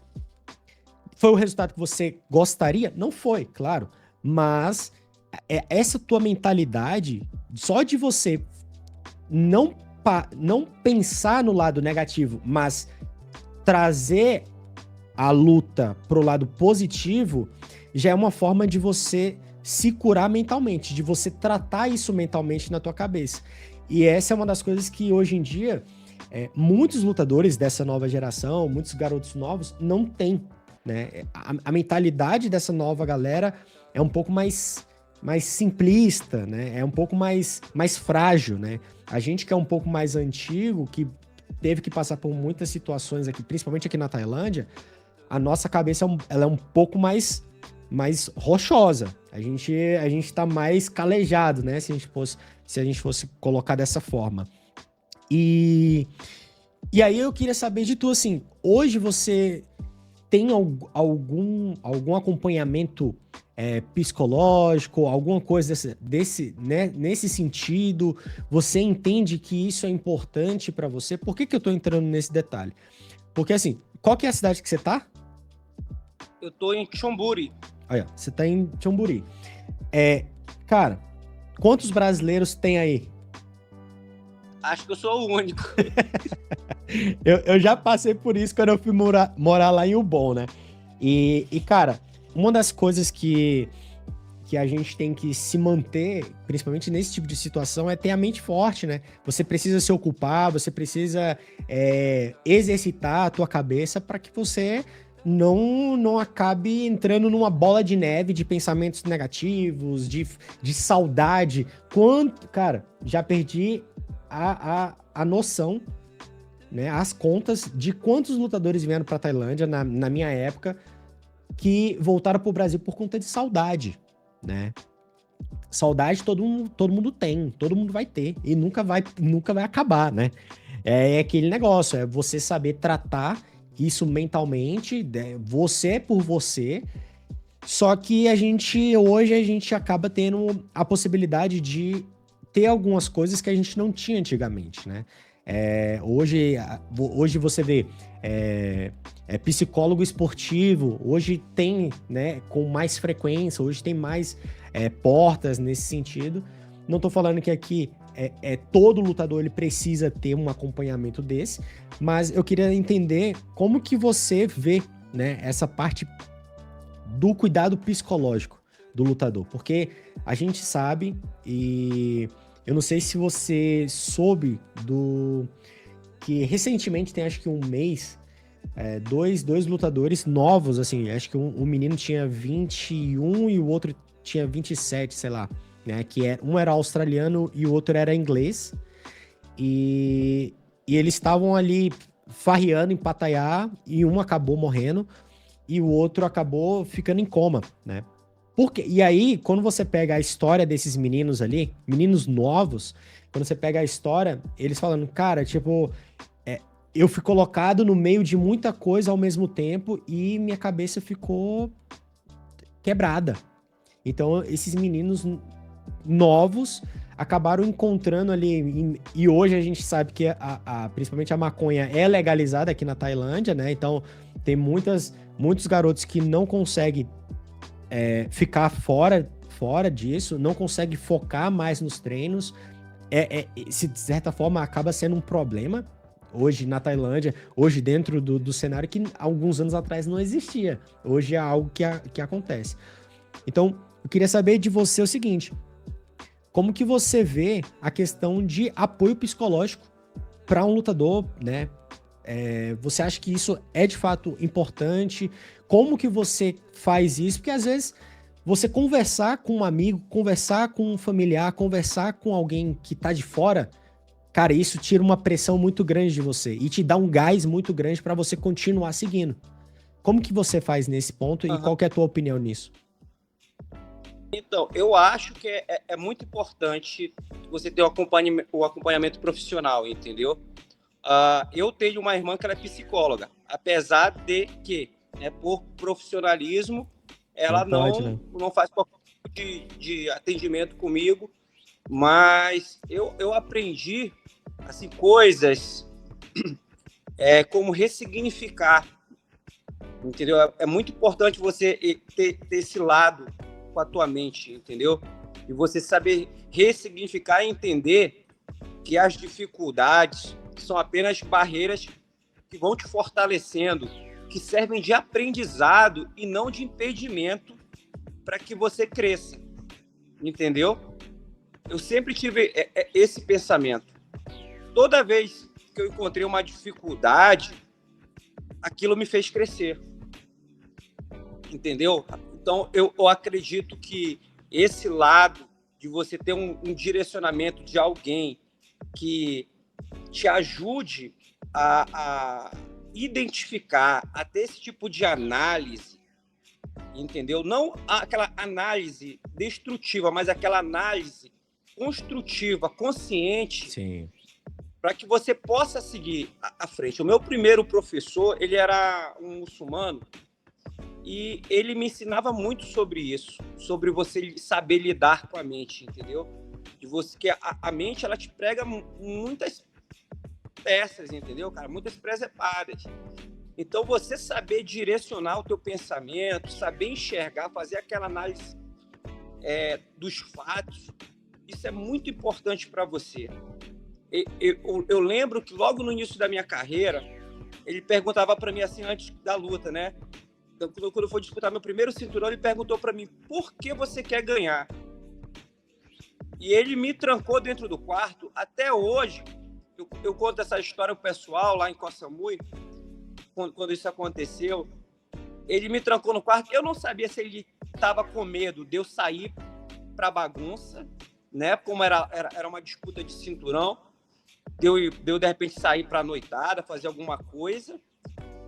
Foi o resultado que você gostaria? Não foi, claro. Mas essa tua mentalidade, só de você não pensar no lado negativo, mas trazer a luta pro lado positivo, já é uma forma de você se curar mentalmente, de você tratar isso mentalmente na tua cabeça. E essa é uma das coisas que hoje em dia muitos lutadores dessa nova geração, muitos garotos novos, não têm. Né? A mentalidade dessa nova galera é um pouco mais simplista, né? É um pouco mais frágil, né? A gente que é um pouco mais antigo, que teve que passar por muitas situações aqui, principalmente aqui na Tailândia, a nossa cabeça ela é um pouco mais rochosa. A gente tá mais calejado, né? Se a gente fosse colocar dessa forma. E aí eu queria saber de tu, assim, hoje você tem algum acompanhamento psicológico, alguma coisa né, nesse sentido? Você entende que isso é importante para você? Por que eu tô entrando nesse detalhe? Porque assim, qual que é a cidade que você tá? Eu tô em Chonburi. Olha, você tá em Chonburi. Cara, quantos brasileiros tem aí? Acho que eu sou o único. Eu já passei por isso quando eu fui morar lá em Ubon, né? Cara, uma das coisas que a gente tem que se manter, principalmente nesse tipo de situação, é ter a mente forte, né? Você precisa se ocupar, você precisa exercitar a tua cabeça para que você não acabe entrando numa bola de neve de pensamentos negativos, de saudade. Cara, já perdi a noção, né, as contas de quantos lutadores vieram para Tailândia na minha época que voltaram pro Brasil por conta de saudade, né? Saudade todo mundo tem, todo mundo vai ter e nunca vai acabar, né? É aquele negócio, é você saber tratar isso mentalmente, você por você. Só que hoje a gente acaba tendo a possibilidade de ter algumas coisas que a gente não tinha antigamente, né? Hoje você vê psicólogo esportivo, hoje tem, né, com mais frequência, hoje tem mais portas nesse sentido. Não tô falando que aqui todo lutador ele precisa ter um acompanhamento desse, mas eu queria entender como que você vê, né, essa parte do cuidado psicológico do lutador, porque a gente sabe, e eu não sei se você soube que recentemente, tem acho que um mês, dois lutadores novos, assim, acho que um menino tinha 21 e o outro tinha 27, sei lá, né, um era australiano e o outro era inglês, e eles estavam ali farreando em Pattaya e um acabou morrendo e o outro acabou ficando em coma, né? E aí, quando você pega a história desses meninos ali, meninos novos, quando você pega a história, eles falando, cara, tipo, eu fui colocado no meio de muita coisa ao mesmo tempo e minha cabeça ficou quebrada. Então, esses meninos novos acabaram encontrando ali, e hoje a gente sabe que principalmente a maconha é legalizada aqui na Tailândia, né? Então, tem muitos garotos que não conseguem ficar fora disso, não conseguem focar mais nos treinos. De certa forma, acaba sendo um problema hoje na Tailândia, hoje dentro do cenário que alguns anos atrás não existia. Hoje é algo que acontece. Então, eu queria saber de você o seguinte: como que você vê a questão de apoio psicológico para um lutador, né? Você acha que isso é de fato importante? Como que você faz isso? Porque às vezes você conversar com um amigo, conversar com um familiar, conversar com alguém que tá de fora, cara, isso tira uma pressão muito grande de você e te dá um gás muito grande para você continuar seguindo. Como que você faz nesse ponto e qual que é a tua opinião nisso? Então, eu acho que é muito importante você ter o acompanhamento profissional, entendeu? Eu tenho uma irmã que ela é psicóloga, apesar de que, né, por profissionalismo, ela não faz qualquer tipo de atendimento comigo, mas eu aprendi assim, coisas como ressignificar, entendeu? É muito importante você ter esse lado com a tua mente, entendeu? E você saber ressignificar e entender que as dificuldades são apenas barreiras que vão te fortalecendo, que servem de aprendizado e não de impedimento para que você cresça, entendeu? Eu sempre tive esse pensamento. Toda vez que eu encontrei uma dificuldade, aquilo me fez crescer, entendeu? Então, eu acredito que esse lado de você ter um direcionamento de alguém que te ajude a identificar, a ter esse tipo de análise, entendeu? Não aquela análise destrutiva, mas aquela análise construtiva, consciente, para que você possa seguir à frente. O meu primeiro professor, ele era um muçulmano e ele me ensinava muito sobre isso, sobre você saber lidar com a mente, entendeu? De você, que a mente, ela te prega muitas peças, entendeu, cara? Muitas presepadas. Então, você saber direcionar o teu pensamento, saber enxergar, fazer aquela análise dos fatos, isso é muito importante para você. Eu lembro que logo no início da minha carreira, ele perguntava para mim assim, antes da luta, né? Quando eu for disputar meu primeiro cinturão, ele perguntou para mim, por que você quer ganhar? E ele me trancou dentro do quarto. Até hoje, eu conto essa história pro pessoal lá em Koh Samui, quando isso aconteceu. Ele me trancou no quarto. Eu não sabia se ele estava com medo de eu sair para bagunça, né? Como era uma disputa de cinturão, de eu de repente sair para noitada, fazer alguma coisa,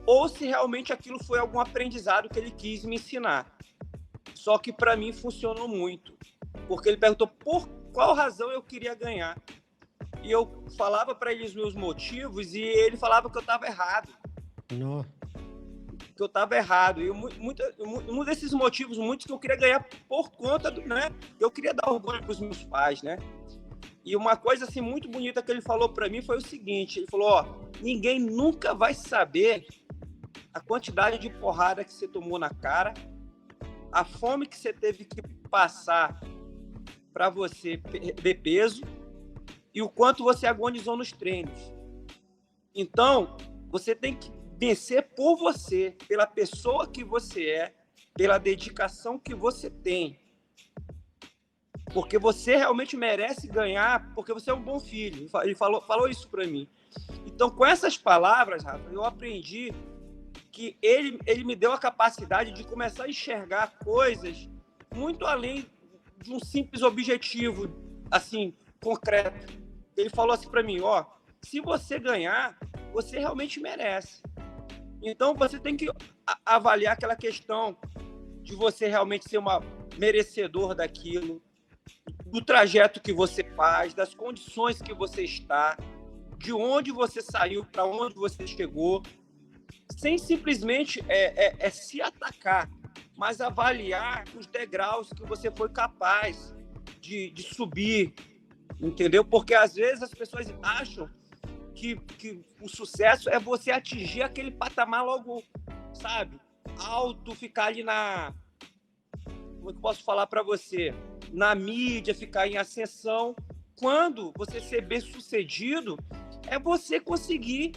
ou se realmente aquilo foi algum aprendizado que ele quis me ensinar. Só que para mim funcionou muito, porque ele perguntou por qual razão eu queria ganhar. E eu falava para ele os meus motivos e ele falava que eu estava errado. Não. Que eu estava errado. E um desses motivos, muitos, que eu queria ganhar por conta do, né? Eu queria dar orgulho para os meus pais, né? E uma coisa assim muito bonita que ele falou para mim foi o seguinte: ele falou, ó, ninguém nunca vai saber a quantidade de porrada que você tomou na cara, a fome que você teve que passar para você perder peso e o quanto você agonizou nos treinos. Então, você tem que vencer por você, pela pessoa que você é, pela dedicação que você tem. Porque você realmente merece ganhar, porque você é um bom filho. Ele falou isso para mim. Então, com essas palavras, Rafa, eu aprendi que ele me deu a capacidade de começar a enxergar coisas muito além de um simples objetivo, assim, concreto. Ele falou assim para mim, ó, se você ganhar, você realmente merece. Então, você tem que avaliar aquela questão de você realmente ser uma merecedor daquilo, do trajeto que você faz, das condições que você está, de onde você saiu, para onde você chegou, sem simplesmente se atacar, mas avaliar os degraus que você foi capaz de subir, entendeu? Porque às vezes as pessoas acham que o sucesso é você atingir aquele patamar logo, sabe, alto, ficar ali como é que eu posso falar para você? Na mídia, ficar em ascensão. Quando você ser bem-sucedido, é você conseguir,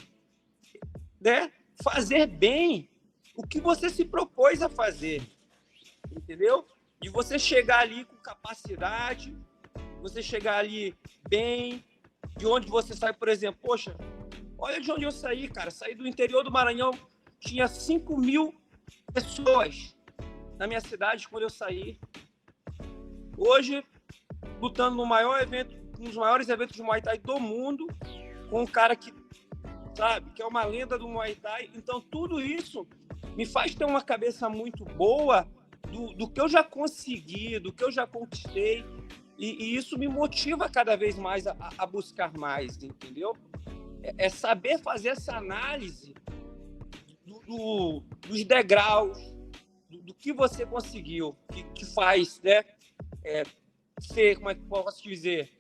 né, fazer bem o que você se propôs a fazer, entendeu? E você chegar ali com capacidade, você chegar ali bem, de onde você sai, por exemplo, poxa, olha de onde eu saí, cara, saí do interior do Maranhão, tinha 5.000 pessoas na minha cidade quando eu saí. Hoje, lutando no maior evento, um dos maiores eventos de Muay Thai do mundo, com um cara que, sabe, que é uma lenda do Muay Thai. Então, tudo isso me faz ter uma cabeça muito boa do que eu já consegui, do que eu já conquistei. E isso me motiva cada vez mais a buscar mais, entendeu? É saber fazer essa análise dos degraus, do que você conseguiu, que faz, né? Ser, como é que eu posso dizer?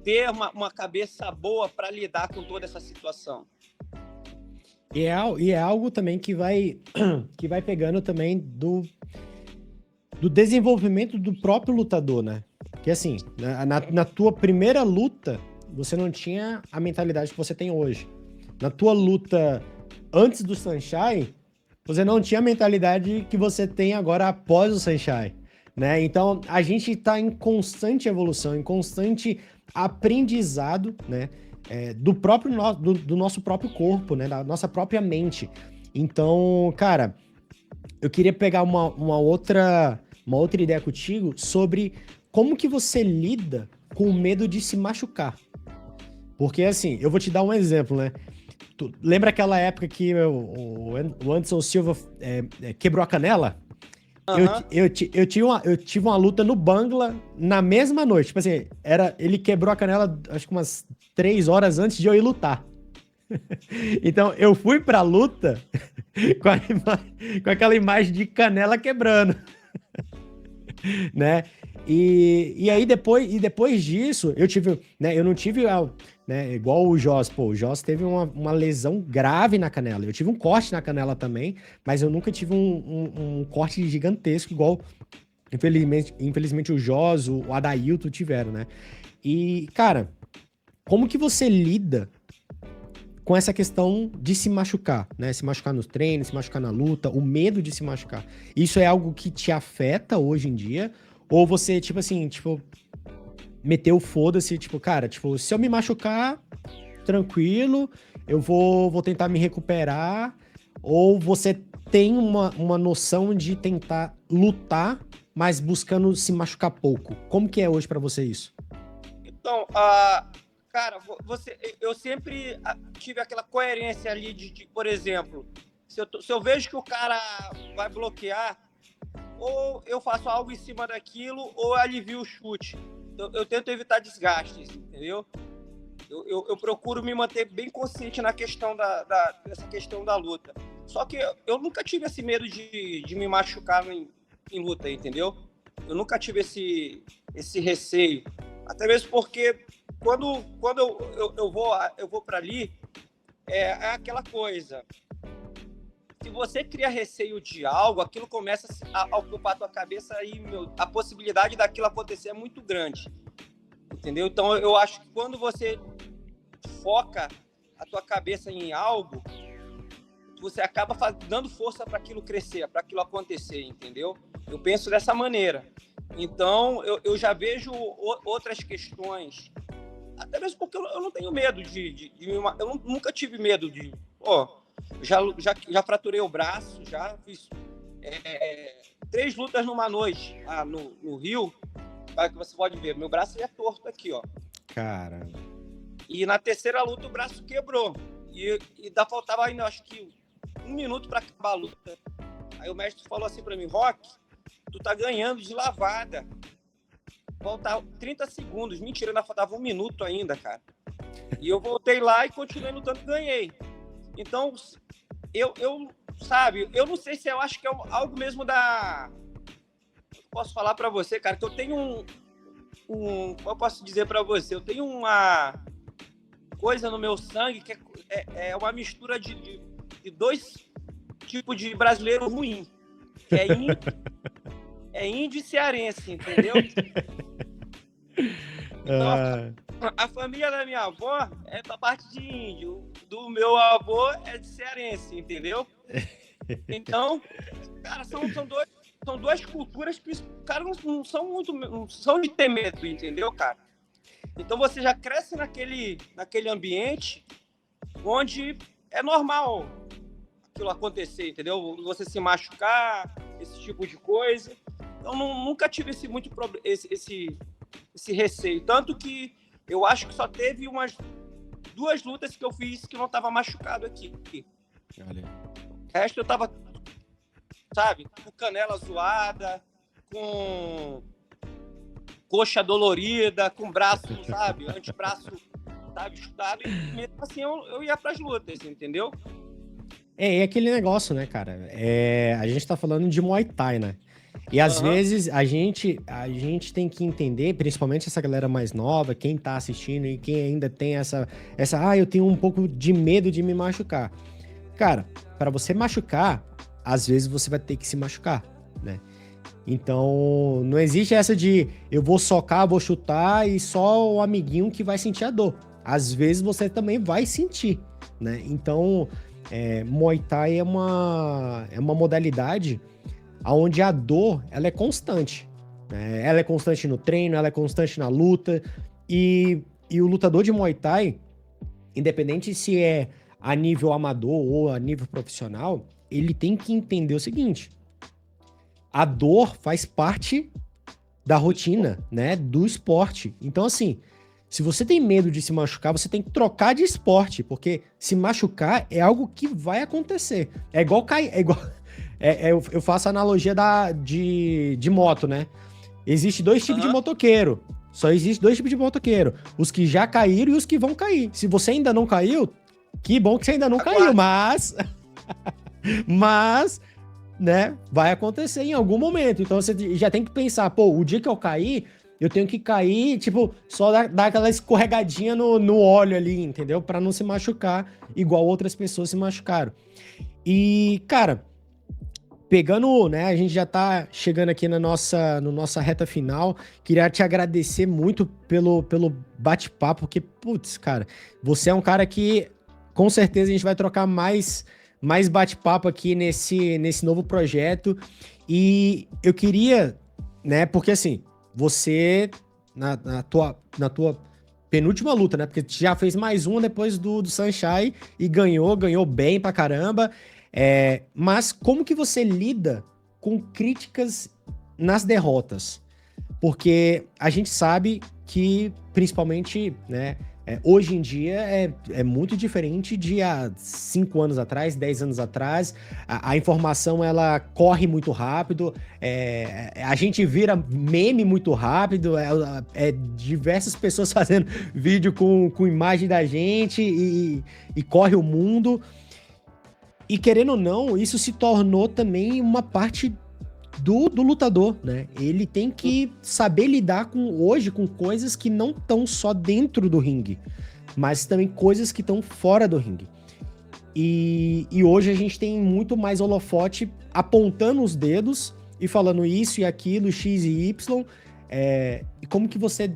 Ter uma cabeça boa para lidar com toda essa situação. E é algo também que vai pegando também do desenvolvimento do próprio lutador, né? Que assim, na tua primeira luta, você não tinha a mentalidade que você tem hoje. Na tua luta antes do Sunshine, você não tinha a mentalidade que você tem agora após o Sunshine, né? Então, a gente está em constante evolução, em constante aprendizado, né? Do nosso próprio corpo, né? Da nossa própria mente. Então, cara, eu queria pegar uma outra ideia contigo sobre como que você lida com o medo de se machucar. Porque, assim, eu vou te dar um exemplo, né? Tu lembra aquela época que o Anderson Silva quebrou a canela? Aham. Eu tive uma luta no Bangla na mesma noite. Tipo assim, ele quebrou a canela, acho que umas 3 horas antes de eu ir lutar. Então, eu fui pra luta com aquela imagem de canela quebrando, né? E aí depois disso, eu tive, né? Eu não tive, né? Igual o Joss, pô, o Joss teve uma lesão grave na canela. Eu tive um corte na canela também, mas eu nunca tive um corte gigantesco, igual, infelizmente o Joss, o Adailton tiveram, né? E, cara, como que você lida com essa questão de se machucar, né? Se machucar nos treinos, se machucar na luta, o medo de se machucar. Isso é algo que te afeta hoje em dia? Ou você, tipo assim, tipo, meteu o foda-se, tipo, cara, tipo, se eu me machucar, tranquilo, eu vou tentar me recuperar? Ou você tem uma noção de tentar lutar, mas buscando se machucar pouco? Como que é hoje pra você isso? Então, cara, eu sempre tive aquela coerência ali por exemplo, se eu vejo que o cara vai bloquear, ou eu faço algo em cima daquilo, ou eu alivio o chute. Eu tento evitar desgastes, entendeu? Eu procuro me manter bem consciente na questão dessa questão da luta. Só que eu nunca tive esse medo de me machucar em luta, entendeu? Eu nunca tive esse receio. Até mesmo porque quando eu vou para ali, é aquela coisa. Se você cria receio de algo, aquilo começa a ocupar a tua cabeça e a possibilidade daquilo acontecer é muito grande. Entendeu? Então eu acho que quando você foca a tua cabeça em algo, você acaba dando força para aquilo crescer, para aquilo acontecer, entendeu? Eu penso dessa maneira. Então, eu já vejo outras questões, até mesmo porque eu não tenho medo eu nunca tive medo de... já fraturei o braço, já fiz 3 lutas numa noite no Rio, que você pode ver, meu braço é torto aqui, ó. Caramba. E na terceira luta o braço quebrou. E faltava ainda, acho que 1 minuto para acabar a luta. Aí o mestre falou assim para mim: Rock, tu tá ganhando de lavada. Falta 30 segundos. Mentira, ainda faltava 1 minuto ainda, cara. E eu voltei lá e continuei lutando e ganhei. Então, sabe, eu não sei se eu acho que é algo mesmo posso falar para você, cara, que eu tenho eu posso dizer para você, eu tenho uma coisa no meu sangue que é uma mistura de 2 tipos de brasileiro ruim, que é índio e cearense, entendeu? Então, a família da minha avó é da parte de índio, do meu avô é de cearense, entendeu? Então, cara, são 2 culturas que os caras não são de ter medo, entendeu, cara? Então você já cresce naquele ambiente onde é normal aquilo acontecer, entendeu? Você se machucar, esse tipo de coisa. Então nunca tive esse receio. Tanto que eu acho que só teve umas 2 lutas que eu fiz que não estava machucado aqui. Olha. O resto eu tava, sabe, com canela zoada, com coxa dolorida, com braço, sabe, antebraço, sabe, chutado, e mesmo assim eu ia pras lutas, entendeu? É aquele negócio, né, cara? A gente tá falando de Muay Thai, né? E às vezes a gente tem que entender, principalmente essa galera mais nova, quem tá assistindo e quem ainda tem eu tenho um pouco de medo de me machucar. Cara, para você machucar, às vezes você vai ter que se machucar, né? Então, não existe essa de eu vou socar, vou chutar e só o amiguinho que vai sentir a dor. Às vezes você também vai sentir, né? Então, Muay Thai é uma modalidade onde a dor ela é constante, né? Ela é constante no treino, ela é constante na luta. E o lutador de Muay Thai, independente se é a nível amador ou a nível profissional, ele tem que entender o seguinte: a dor faz parte da rotina, né, do esporte. Então, assim, se você tem medo de se machucar, você tem que trocar de esporte, porque se machucar é algo que vai acontecer. É igual cair, Eu faço a analogia de moto, né? Existe dois tipos de motoqueiro. Só existe dois tipos de motoqueiro. Os que já caíram e os que vão cair. Se você ainda não caiu, que bom que você ainda não caiu, mas... mas, né, vai acontecer em algum momento. Então você já tem que pensar, pô, o dia que eu cair, eu tenho que cair, tipo, só dar aquela escorregadinha no óleo ali, entendeu? Pra não se machucar igual outras pessoas se machucaram. E, cara... Pegando, né, a gente já tá chegando aqui no nossa reta final. Queria te agradecer muito pelo bate-papo, porque, putz, cara, você é um cara que com certeza a gente vai trocar mais bate-papo aqui nesse novo projeto. E eu queria, né, porque assim, você, na tua penúltima luta, né, porque já fez mais uma depois do Sunshine e ganhou bem pra caramba. Mas como que você lida com críticas nas derrotas? Porque a gente sabe que, principalmente, né, hoje em dia é muito diferente de há 5 anos atrás, 10 anos atrás. A informação, ela corre muito rápido, a gente vira meme muito rápido, diversas pessoas fazendo vídeo com imagem da gente e corre o mundo. E querendo ou não, isso se tornou também uma parte do lutador, né? Ele tem que saber lidar hoje com coisas que não estão só dentro do ringue, mas também coisas que estão fora do ringue. E hoje a gente tem muito mais holofote apontando os dedos e falando isso e aquilo, X e Y. E como que você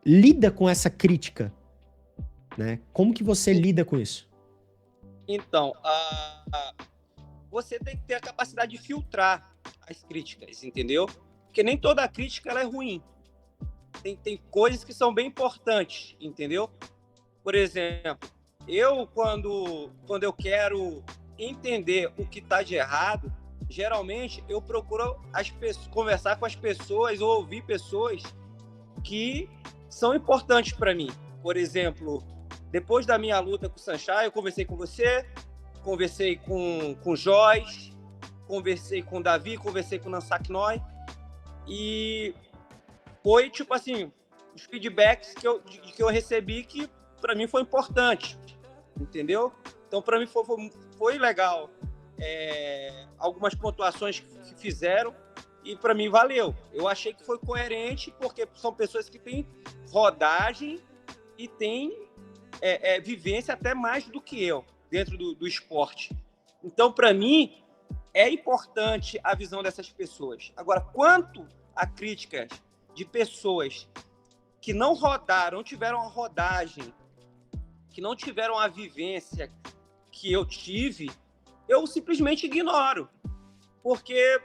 lida com essa crítica, né? Como que você lida com isso? Então, você tem que ter a capacidade de filtrar as críticas, entendeu? Porque nem toda crítica ela é ruim. Tem coisas que são bem importantes, entendeu? Por exemplo, quando eu quero entender o que está de errado, geralmente eu procuro conversar com as pessoas ou ouvir pessoas que são importantes para mim. Por exemplo, depois da minha luta com o Sunshine, eu conversei com você, conversei com o Joyce, conversei com o Davi, conversei com o Nansak Noi. E foi, tipo assim, os feedbacks que eu recebi que, para mim, foi importante, entendeu? Então, para mim, foi legal. Algumas pontuações que fizeram e, para mim, valeu. Eu achei que foi coerente, porque são pessoas que têm rodagem e têm vivência até mais do que eu dentro do esporte. Então, para mim, é importante a visão dessas pessoas. Agora, quanto a críticas de pessoas que não rodaram, não tiveram a rodagem, que não tiveram a vivência que eu tive, eu simplesmente ignoro. Porque,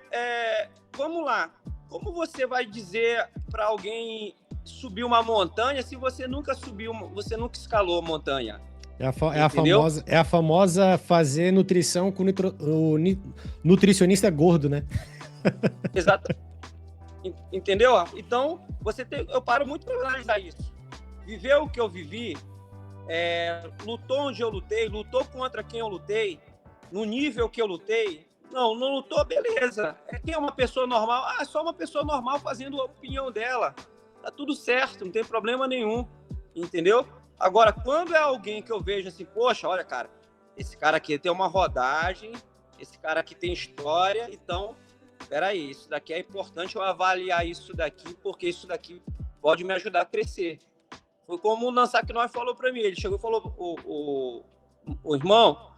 vamos lá, como você vai dizer para alguém subir uma montanha se você nunca você nunca escalou a montanha? É a famosa fazer nutrição com o nutricionista gordo, né? Exato. Entendeu? Então, eu paro muito para analisar isso. Viveu o que eu vivi, lutou onde eu lutei, lutou contra quem eu lutei, no nível que eu lutei. Não lutou, beleza. Quem é uma pessoa normal? É só uma pessoa normal fazendo a opinião dela. Tá tudo certo, não tem problema nenhum, entendeu? Agora, quando é alguém que eu vejo assim, poxa, olha, cara, esse cara aqui tem uma rodagem, esse cara aqui tem história, então, peraí, isso daqui é importante eu avaliar isso daqui, porque isso daqui pode me ajudar a crescer. Foi como o Nansak Noi falou para mim, ele chegou e falou, o irmão,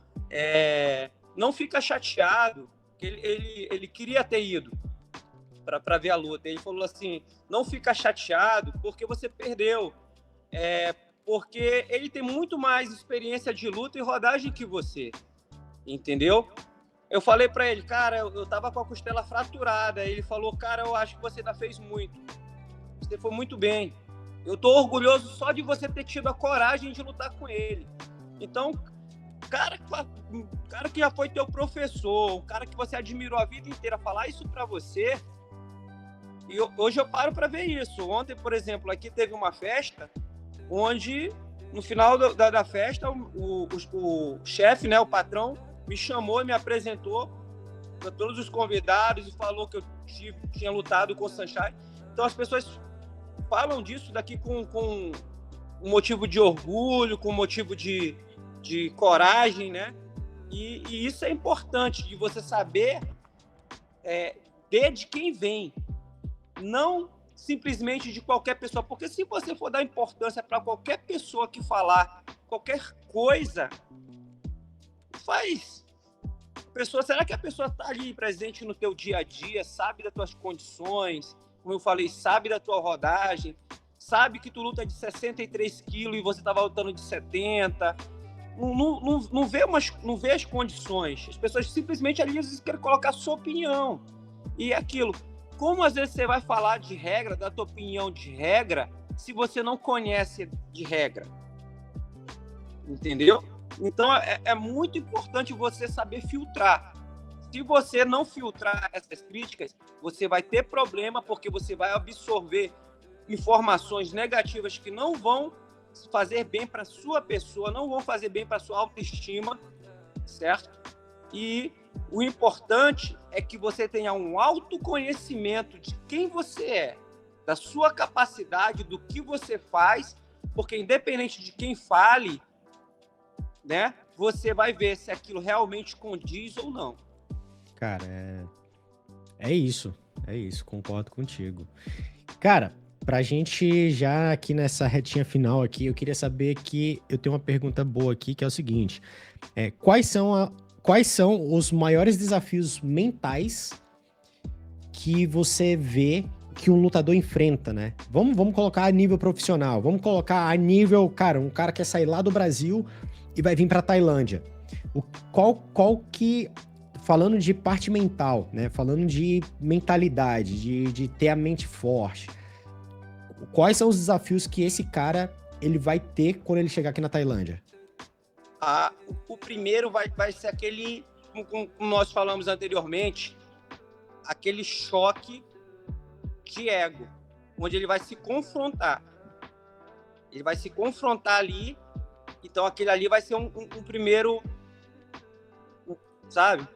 não fica chateado, que ele queria ter ido para ver a luta. Ele falou assim, não fica chateado porque você perdeu, porque ele tem muito mais experiência de luta e rodagem que você, entendeu? Eu falei para ele, cara, eu tava com a costela fraturada. Ele falou, cara, eu acho que você ainda fez muito, você foi muito bem, eu tô orgulhoso só de você ter tido a coragem de lutar com ele. Então, cara que já foi teu professor, um cara que você admirou a vida inteira, falar isso para você. E hoje eu paro para ver isso. Ontem, por exemplo, aqui teve uma festa onde, no final da festa, o chefe, né, o patrão, me chamou e me apresentou para todos os convidados e falou que eu tinha lutado com o Sunshine. Então as pessoas falam disso daqui com um motivo de orgulho, com um motivo de coragem, né? E isso é importante, de você saber ver de quem vem, não simplesmente de qualquer pessoa, porque se você for dar importância para qualquer pessoa que falar qualquer coisa, será que a pessoa está ali presente no teu dia a dia, sabe das tuas condições, como eu falei, sabe da tua rodagem, sabe que tu luta de 63 quilos e você estava lutando de 70, não vê as condições, as pessoas simplesmente ali às vezes querem colocar a sua opinião, e aquilo, como às vezes você vai falar de regra, da tua opinião de regra, se você não conhece de regra, entendeu? Então é muito importante você saber filtrar. Se você não filtrar essas críticas, você vai ter problema, porque você vai absorver informações negativas que não vão fazer bem para a sua pessoa, não vão fazer bem para a sua autoestima, certo? E o importante é que você tenha um autoconhecimento de quem você é, da sua capacidade, do que você faz, porque independente de quem fale, né, você vai ver se aquilo realmente condiz ou não. Cara, é isso, concordo contigo. Cara, pra gente já aqui nessa retinha final aqui, eu queria saber que eu tenho uma pergunta boa aqui, que é o seguinte, quais são os maiores desafios mentais que você vê que um lutador enfrenta, né? Vamos colocar a nível profissional, vamos colocar a nível, cara, um cara quer sair lá do Brasil e vai vir pra Tailândia. Qual que, falando de parte mental, né? Falando de mentalidade, de ter a mente forte, quais são os desafios que esse cara ele vai ter quando ele chegar aqui na Tailândia? O primeiro vai ser aquele, como nós falamos anteriormente, aquele choque de ego, onde ele vai se confrontar. Ele vai se confrontar ali, então aquele ali vai ser um primeiro, sabe?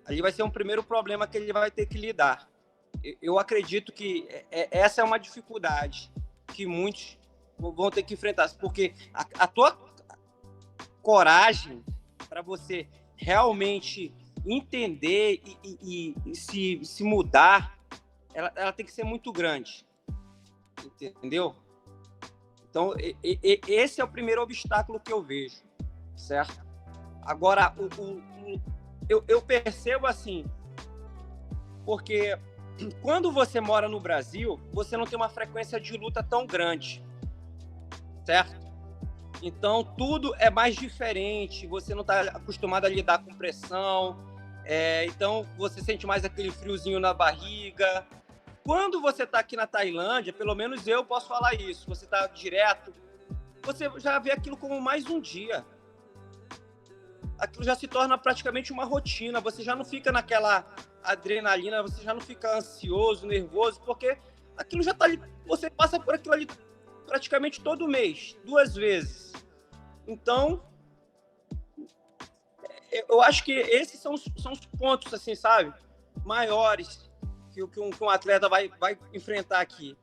Ali vai ser um primeiro problema que ele vai ter que lidar. Eu acredito que essa é uma dificuldade que muitos vão ter que enfrentar, porque a tua coragem para você realmente entender e se mudar, ela tem que ser muito grande, entendeu? Então, esse é o primeiro obstáculo que eu vejo, certo? Agora, eu percebo assim, porque quando você mora no Brasil, você não tem uma frequência de luta tão grande, certo? Então, tudo é mais diferente, você não está acostumado a lidar com pressão, então você sente mais aquele friozinho na barriga. Quando você está aqui na Tailândia, pelo menos eu posso falar isso, você está direto, você já vê aquilo como mais um dia. Aquilo já se torna praticamente uma rotina, você já não fica naquela adrenalina, você já não fica ansioso, nervoso, porque aquilo já está ali, você passa por aquilo ali praticamente todo mês, 2 vezes. Então, eu acho que esses são os pontos, assim, sabe, maiores que um atleta vai enfrentar aqui.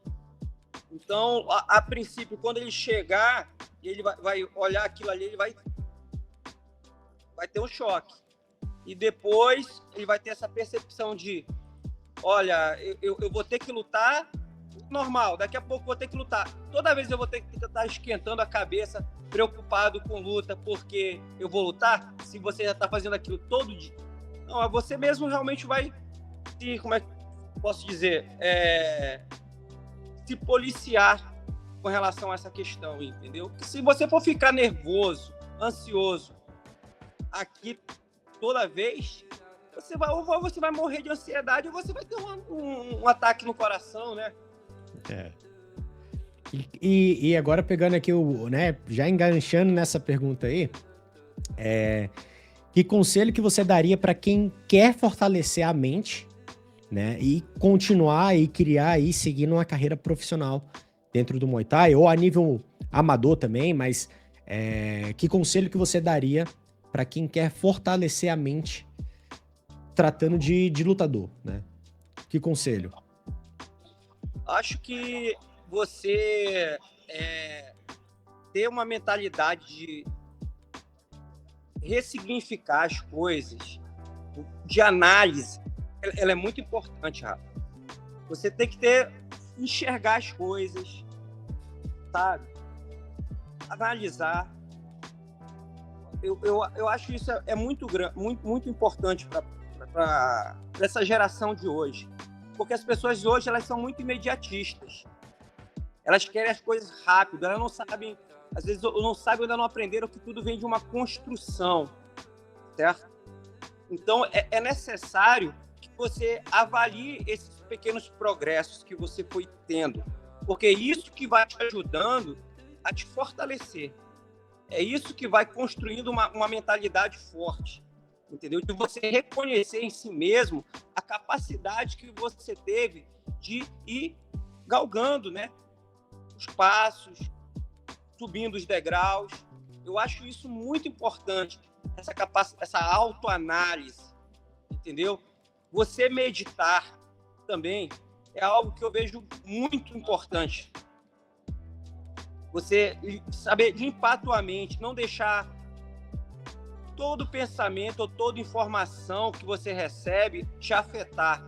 Então, a princípio, quando ele chegar, ele vai olhar aquilo ali, ele vai ter um choque. E depois, ele vai ter essa percepção de, olha, eu vou ter que lutar normal, daqui a pouco vou ter que lutar. Toda vez eu vou ter que estar esquentando a cabeça, preocupado com luta, porque eu vou lutar, se você já está fazendo aquilo todo dia. Não, você mesmo realmente vai como é que posso dizer, se policiar com relação a essa questão, entendeu? Porque se você for ficar nervoso, ansioso aqui toda vez, ou você vai morrer de ansiedade ou você vai ter um ataque no coração, né? E agora pegando aqui né, já enganchando nessa pergunta aí, que conselho que você daria para quem quer fortalecer a mente, né, e continuar e criar e seguir uma carreira profissional dentro do Muay Thai ou a nível amador também, mas que conselho que você daria para quem quer fortalecer a mente tratando de lutador, né? Que conselho? Acho que você ter uma mentalidade de ressignificar as coisas, de análise, ela é muito importante, Rafa. Você tem que enxergar as coisas, sabe? Analisar. Eu acho isso muito importante para essa geração de hoje. Porque as pessoas hoje, elas são muito imediatistas. Elas querem as coisas rápido, elas não sabem, às vezes não sabem, ainda não aprenderam que tudo vem de uma construção, certo? Então, é necessário que você avalie esses pequenos progressos que você foi tendo, porque é isso que vai te ajudando a te fortalecer. É isso que vai construindo uma mentalidade forte, entendeu? De você reconhecer em si mesmo a capacidade que você teve de ir galgando, né? Os passos, subindo os degraus. Eu acho isso muito importante, essa autoanálise, entendeu? Você meditar também é algo que eu vejo muito importante. Você saber limpar a tua mente, não deixar todo pensamento ou toda informação que você recebe te afetar,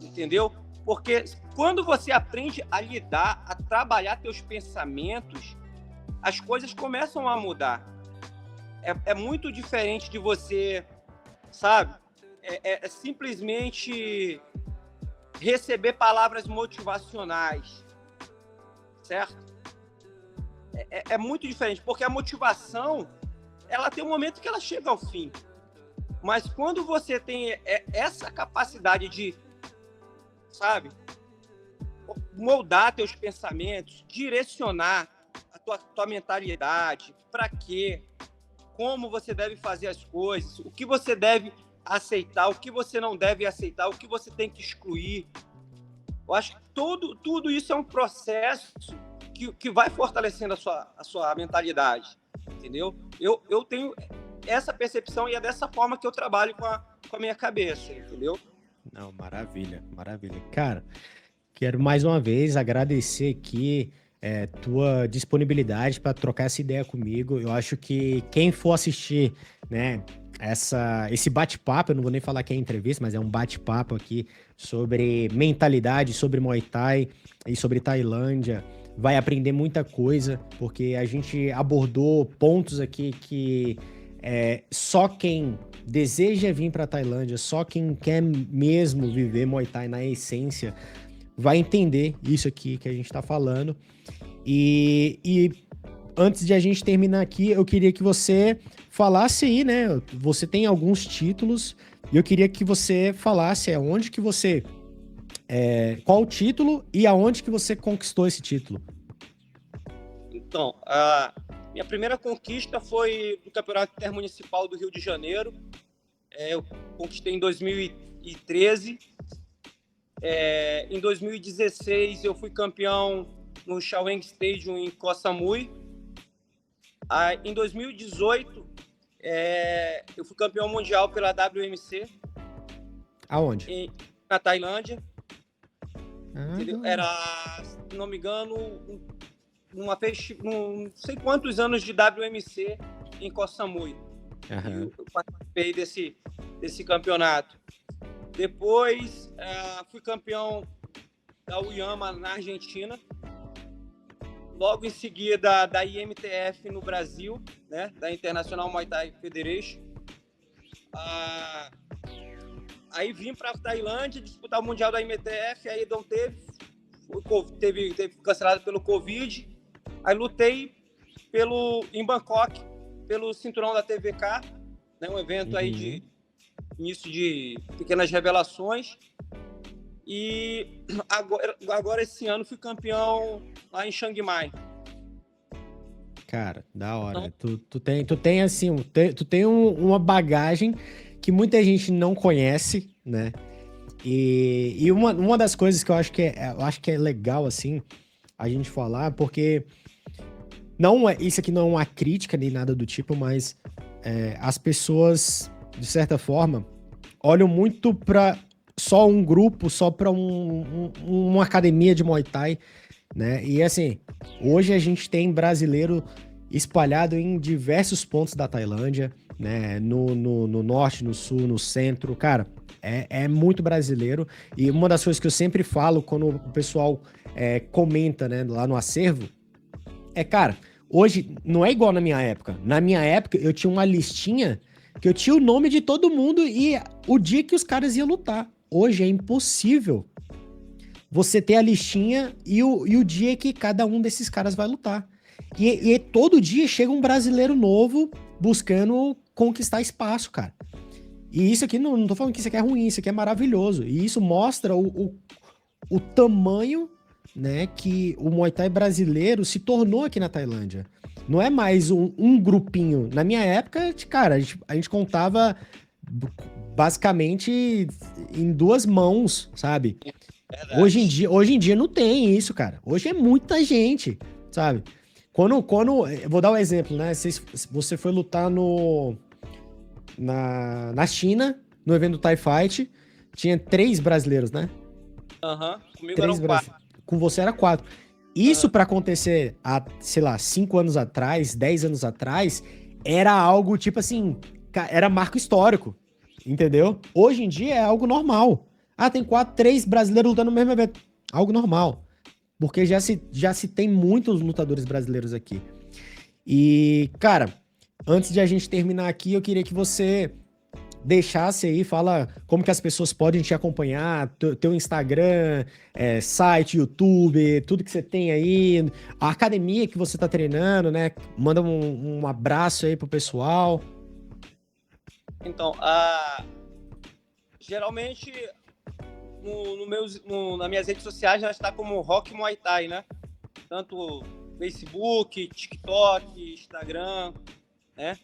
entendeu? Porque quando você aprende a lidar, a trabalhar teus pensamentos, as coisas começam a mudar. É muito diferente de você, sabe? É simplesmente receber palavras motivacionais, certo? É muito diferente, porque a motivação, ela tem um momento que ela chega ao fim. Mas quando você tem essa capacidade de, sabe, moldar teus pensamentos, direcionar a tua mentalidade, para quê, como você deve fazer as coisas, o que você deve aceitar, o que você não deve aceitar, o que você tem que excluir. Eu acho que tudo isso é um processo que vai fortalecendo a sua mentalidade, entendeu? Eu tenho essa percepção e é dessa forma que eu trabalho com a minha cabeça, entendeu? Não, maravilha, maravilha. Cara, quero mais uma vez agradecer aqui tua disponibilidade para trocar essa ideia comigo. Eu acho que quem for assistir, né, esse bate-papo, eu não vou nem falar que é entrevista, mas é um bate-papo aqui sobre mentalidade, sobre Muay Thai e sobre Tailândia, vai aprender muita coisa, porque a gente abordou pontos aqui que só quem deseja vir para Tailândia, só quem quer mesmo viver Muay Thai na essência, vai entender isso aqui que a gente está falando. E antes de a gente terminar aqui, eu queria que você falasse aí, né? Você tem alguns títulos, e eu queria que você falasse aonde que você... qual o título e aonde que você conquistou esse título? Então, a minha primeira conquista foi no Campeonato Intermunicipal do Rio de Janeiro. Eu conquistei em 2013. Em 2016, eu fui campeão no Chaweng Stadium em Koh Samui. Em 2018, eu fui campeão mundial pela WMC. Aonde? Na Tailândia. Era, se não me engano, não sei quantos anos de WMC em Koh Samui. Uhum. Eu participei desse campeonato. Depois, fui campeão da UIAMA na Argentina. Logo em seguida, da IMTF no Brasil, né? Da International Muay Thai Federation. Aí vim para a Tailândia disputar o Mundial da IMTF, aí não teve cancelado pelo Covid. Aí lutei em Bangkok, pelo cinturão da TVK, né? Um evento aí de início de pequenas revelações. E agora esse ano fui campeão lá em Chiang Mai. Cara, da hora. Então, tu tem assim, tu tem uma bagagem que muita gente não conhece, né? E uma das coisas que eu acho que é legal, assim, a gente falar, porque isso aqui não é uma crítica nem nada do tipo, mas as pessoas, de certa forma, olham muito para só um grupo, só para uma academia de Muay Thai, né? E assim, hoje a gente tem brasileiro espalhado em diversos pontos da Tailândia, né? No norte, no sul, no centro. Cara, é muito brasileiro. E uma das coisas que eu sempre falo quando o pessoal comenta, né, lá no acervo, cara, hoje não é igual na minha época. Na minha época, eu tinha uma listinha que eu tinha o nome de todo mundo e o dia que os caras iam lutar. Hoje é impossível você ter a listinha e o dia que cada um desses caras vai lutar. E todo dia chega um brasileiro novo buscando conquistar espaço, cara. E isso aqui, não tô falando que isso aqui é ruim, isso aqui é maravilhoso. E isso mostra o tamanho, né, que o Muay Thai brasileiro se tornou aqui na Tailândia. Não é mais um grupinho. Na minha época, cara, a gente contava basicamente em duas mãos, sabe? Verdade. Hoje em dia não tem isso, cara. Hoje é muita gente, sabe? Eu vou dar um exemplo, né? Você foi lutar na China, no evento do Thai Fight, tinha 3 brasileiros, né? Aham, comigo Três eram 4. Com você era 4. Isso pra acontecer há, sei lá, 5 anos atrás, 10 anos atrás, era algo tipo assim, era marco histórico, entendeu? Hoje em dia é algo normal. Ah, tem 3 brasileiros lutando no mesmo evento. Algo normal. Porque já se tem muitos lutadores brasileiros aqui. E, cara, antes de a gente terminar aqui, eu queria que você deixasse aí, fala como que as pessoas podem te acompanhar, teu Instagram, site, YouTube, tudo que você tem aí, a academia que você tá treinando, né? Manda um abraço aí pro pessoal. Então, geralmente nas minhas redes sociais já está como Rock Muay Thai, né? Tanto Facebook, TikTok, Instagram, né?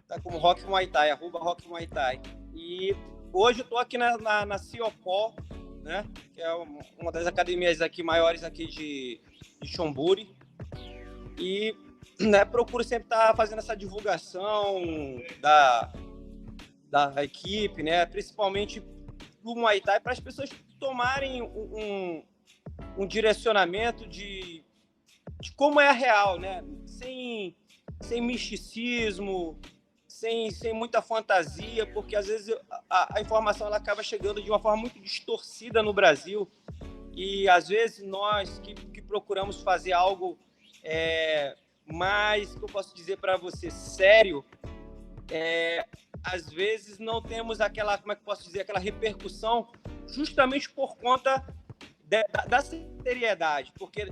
Tá como Rock Muay Thai, @Rock Muay Thai. E hoje eu tô aqui na Ciopó, né? Que é uma das academias aqui maiores aqui de Chonburi. E, né, procuro sempre estar fazendo essa divulgação da equipe, né? Principalmente do Muay Thai, para as pessoas tomarem um direcionamento de como é a real, né? Sem misticismo, sem muita fantasia, porque às vezes a informação ela acaba chegando de uma forma muito distorcida no Brasil e às vezes nós que procuramos fazer algo mais, que eu posso dizer para você, sério, às vezes não temos aquela, como é que eu posso dizer, aquela repercussão justamente por conta da seriedade, porque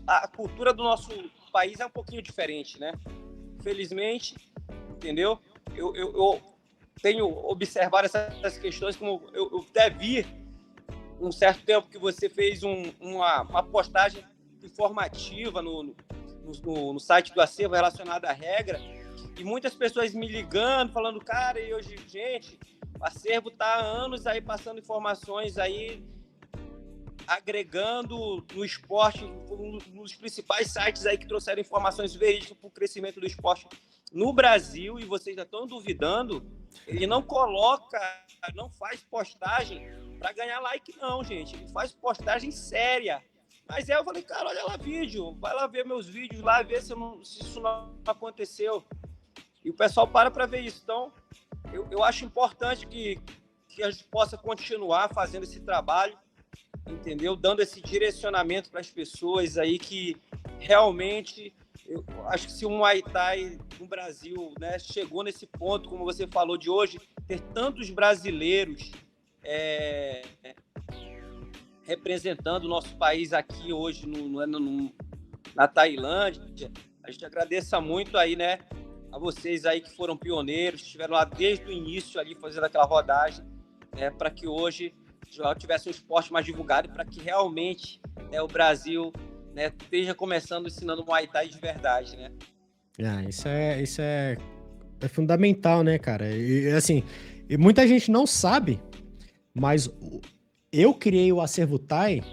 a cultura do nosso país é um pouquinho diferente, né? Infelizmente, entendeu? Eu tenho observado essas questões, como eu até vi um certo tempo que você fez uma postagem informativa no site do acervo relacionada à regra, e muitas pessoas me ligando, falando, cara, e hoje, gente, o acervo está há anos aí passando informações aí, agregando no esporte, nos principais sites aí que trouxeram informações verídicas para o crescimento do esporte no Brasil, e vocês já estão duvidando. Ele não faz postagem para ganhar like, não, gente. Ele faz postagem séria. Mas eu falei, cara, olha lá vídeo, vai lá ver meus vídeos lá, ver se isso não aconteceu. E o pessoal para ver isso. Então, eu acho importante que a gente possa continuar fazendo esse trabalho, entendeu? Dando esse direcionamento para as pessoas aí que realmente, eu acho que se o Muay Thai no Brasil, né, chegou nesse ponto, como você falou, de hoje, ter tantos brasileiros representando o nosso país aqui hoje na Tailândia, a gente agradeça muito aí, né, a vocês aí que foram pioneiros, estiveram lá desde o início ali fazendo aquela rodagem, né, para que hoje já tivesse um esporte mais divulgado, para que realmente, né, o Brasil, né, esteja começando ensinando Muay Thai de verdade, né? Isso é fundamental, né, cara? E assim, muita gente não sabe, mas eu criei o Acervo Thai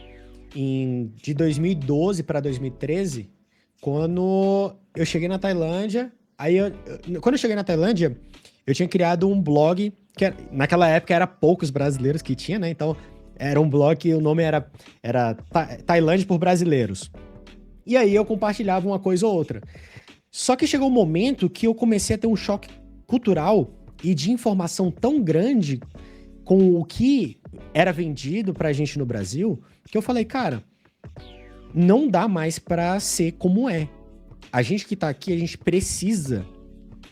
de 2012 para 2013, quando eu cheguei na Tailândia Aí, quando eu cheguei na Tailândia, eu tinha criado um blog, naquela época era poucos brasileiros que tinha, né? Então, era um blog que o nome era Tailândia por Brasileiros. E aí eu compartilhava uma coisa ou outra. Só que chegou um momento que eu comecei a ter um choque cultural e de informação tão grande com o que era vendido pra gente no Brasil, que eu falei, cara, não dá mais pra ser como é. A gente que tá aqui, a gente precisa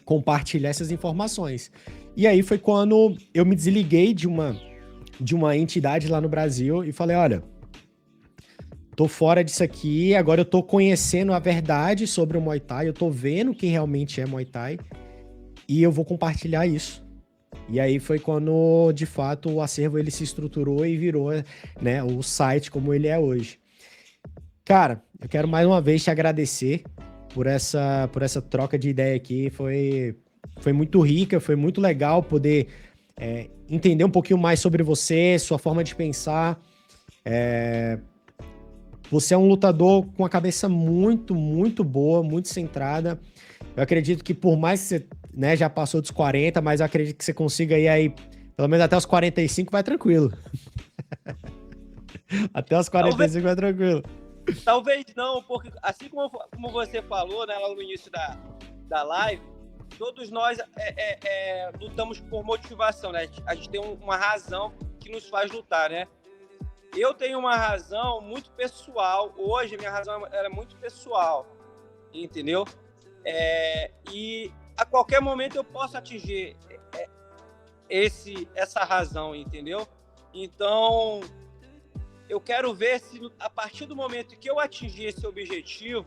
compartilhar essas informações. E aí foi quando eu me desliguei de uma entidade lá no Brasil e falei, olha, tô fora disso aqui, agora eu tô conhecendo a verdade sobre o Muay Thai, eu tô vendo o que realmente é Muay Thai e eu vou compartilhar isso. E aí foi quando, de fato, o acervo ele se estruturou e virou, né, o site como ele é hoje. Cara, eu quero mais uma vez te agradecer por essa troca de ideia aqui. Foi muito rica, foi muito legal poder entender um pouquinho mais sobre você, sua forma de pensar. Você é um lutador com a cabeça muito, muito boa, muito centrada. Eu acredito que por mais que você, né, já passou dos 40, mas eu acredito que você consiga ir aí, pelo menos até os 45, vai tranquilo. Até os 45 vai tranquilo. Talvez não, porque assim como você falou, né, lá no início da live, todos nós lutamos por motivação, né? A gente tem uma razão que nos faz lutar, né? Eu tenho uma razão muito pessoal. Hoje, minha razão é muito pessoal, entendeu? E a qualquer momento eu posso atingir essa razão, entendeu? Então, eu quero ver se, a partir do momento que eu atingir esse objetivo,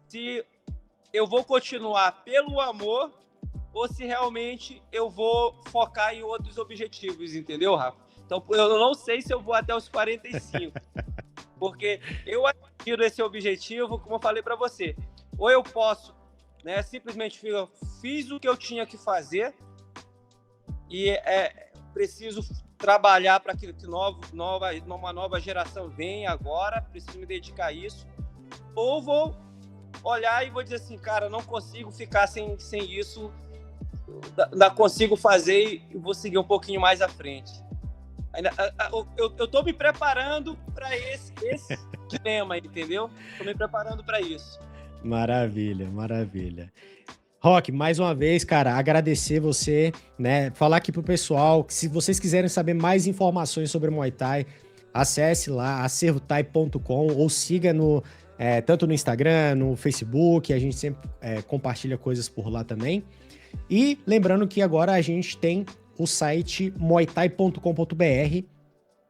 se eu vou continuar pelo amor ou se realmente eu vou focar em outros objetivos, entendeu, Rafa? Então, eu não sei se eu vou até os 45, porque eu atingo esse objetivo, como eu falei para você, ou eu posso, né, simplesmente fiz o que eu tinha que fazer e preciso trabalhar para que uma nova geração venha agora, preciso me dedicar a isso, ou vou olhar e vou dizer assim, cara, não consigo ficar sem isso, ainda consigo fazer e vou seguir um pouquinho mais à frente. Eu estou me preparando para esse dilema, entendeu? Estou me preparando para isso. Maravilha, maravilha. Rock, mais uma vez, cara, agradecer você, né? Falar aqui pro pessoal que se vocês quiserem saber mais informações sobre Muay Thai, acesse lá acervothai.com ou siga tanto no Instagram, no Facebook, a gente sempre compartilha coisas por lá também. E lembrando que agora a gente tem o site muaythai.com.br,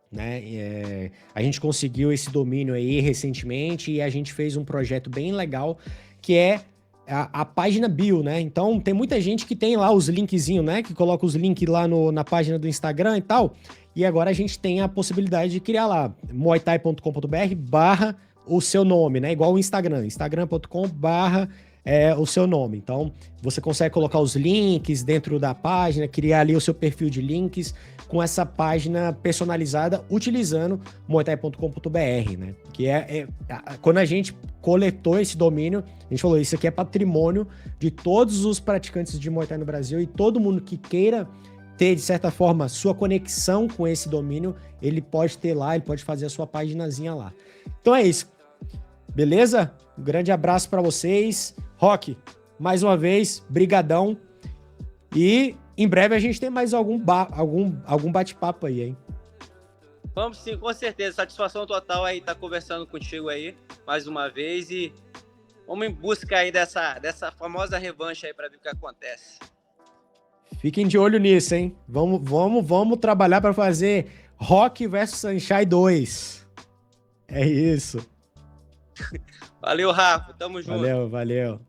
né? A gente conseguiu esse domínio aí recentemente e a gente fez um projeto bem legal que é a página bio, né? Então tem muita gente que tem lá os linkzinhos, né? Que coloca os links lá na página do Instagram e tal. E agora a gente tem a possibilidade de criar lá muaythai.com.br / o seu nome, né? Igual o Instagram, instagram.com/ o seu nome. Então, você consegue colocar os links dentro da página, criar ali o seu perfil de links com essa página personalizada utilizando muaythai.com.br, né? Que quando a gente coletou esse domínio, a gente falou, isso aqui é patrimônio de todos os praticantes de Muay Thai no Brasil e todo mundo que queira ter, de certa forma, sua conexão com esse domínio, ele pode ter lá, ele pode fazer a sua paginazinha lá. Então é isso. Beleza? Um grande abraço para vocês. Rock, mais uma vez, brigadão. E em breve a gente tem mais algum bate-papo aí, hein? Vamos sim, com certeza. Satisfação total aí estar conversando contigo aí mais uma vez e vamos em busca aí dessa famosa revanche aí para ver o que acontece. Fiquem de olho nisso, hein? Vamos trabalhar para fazer Rock versus Saenchai 2. É isso. Valeu, Rafa. Tamo junto. Valeu.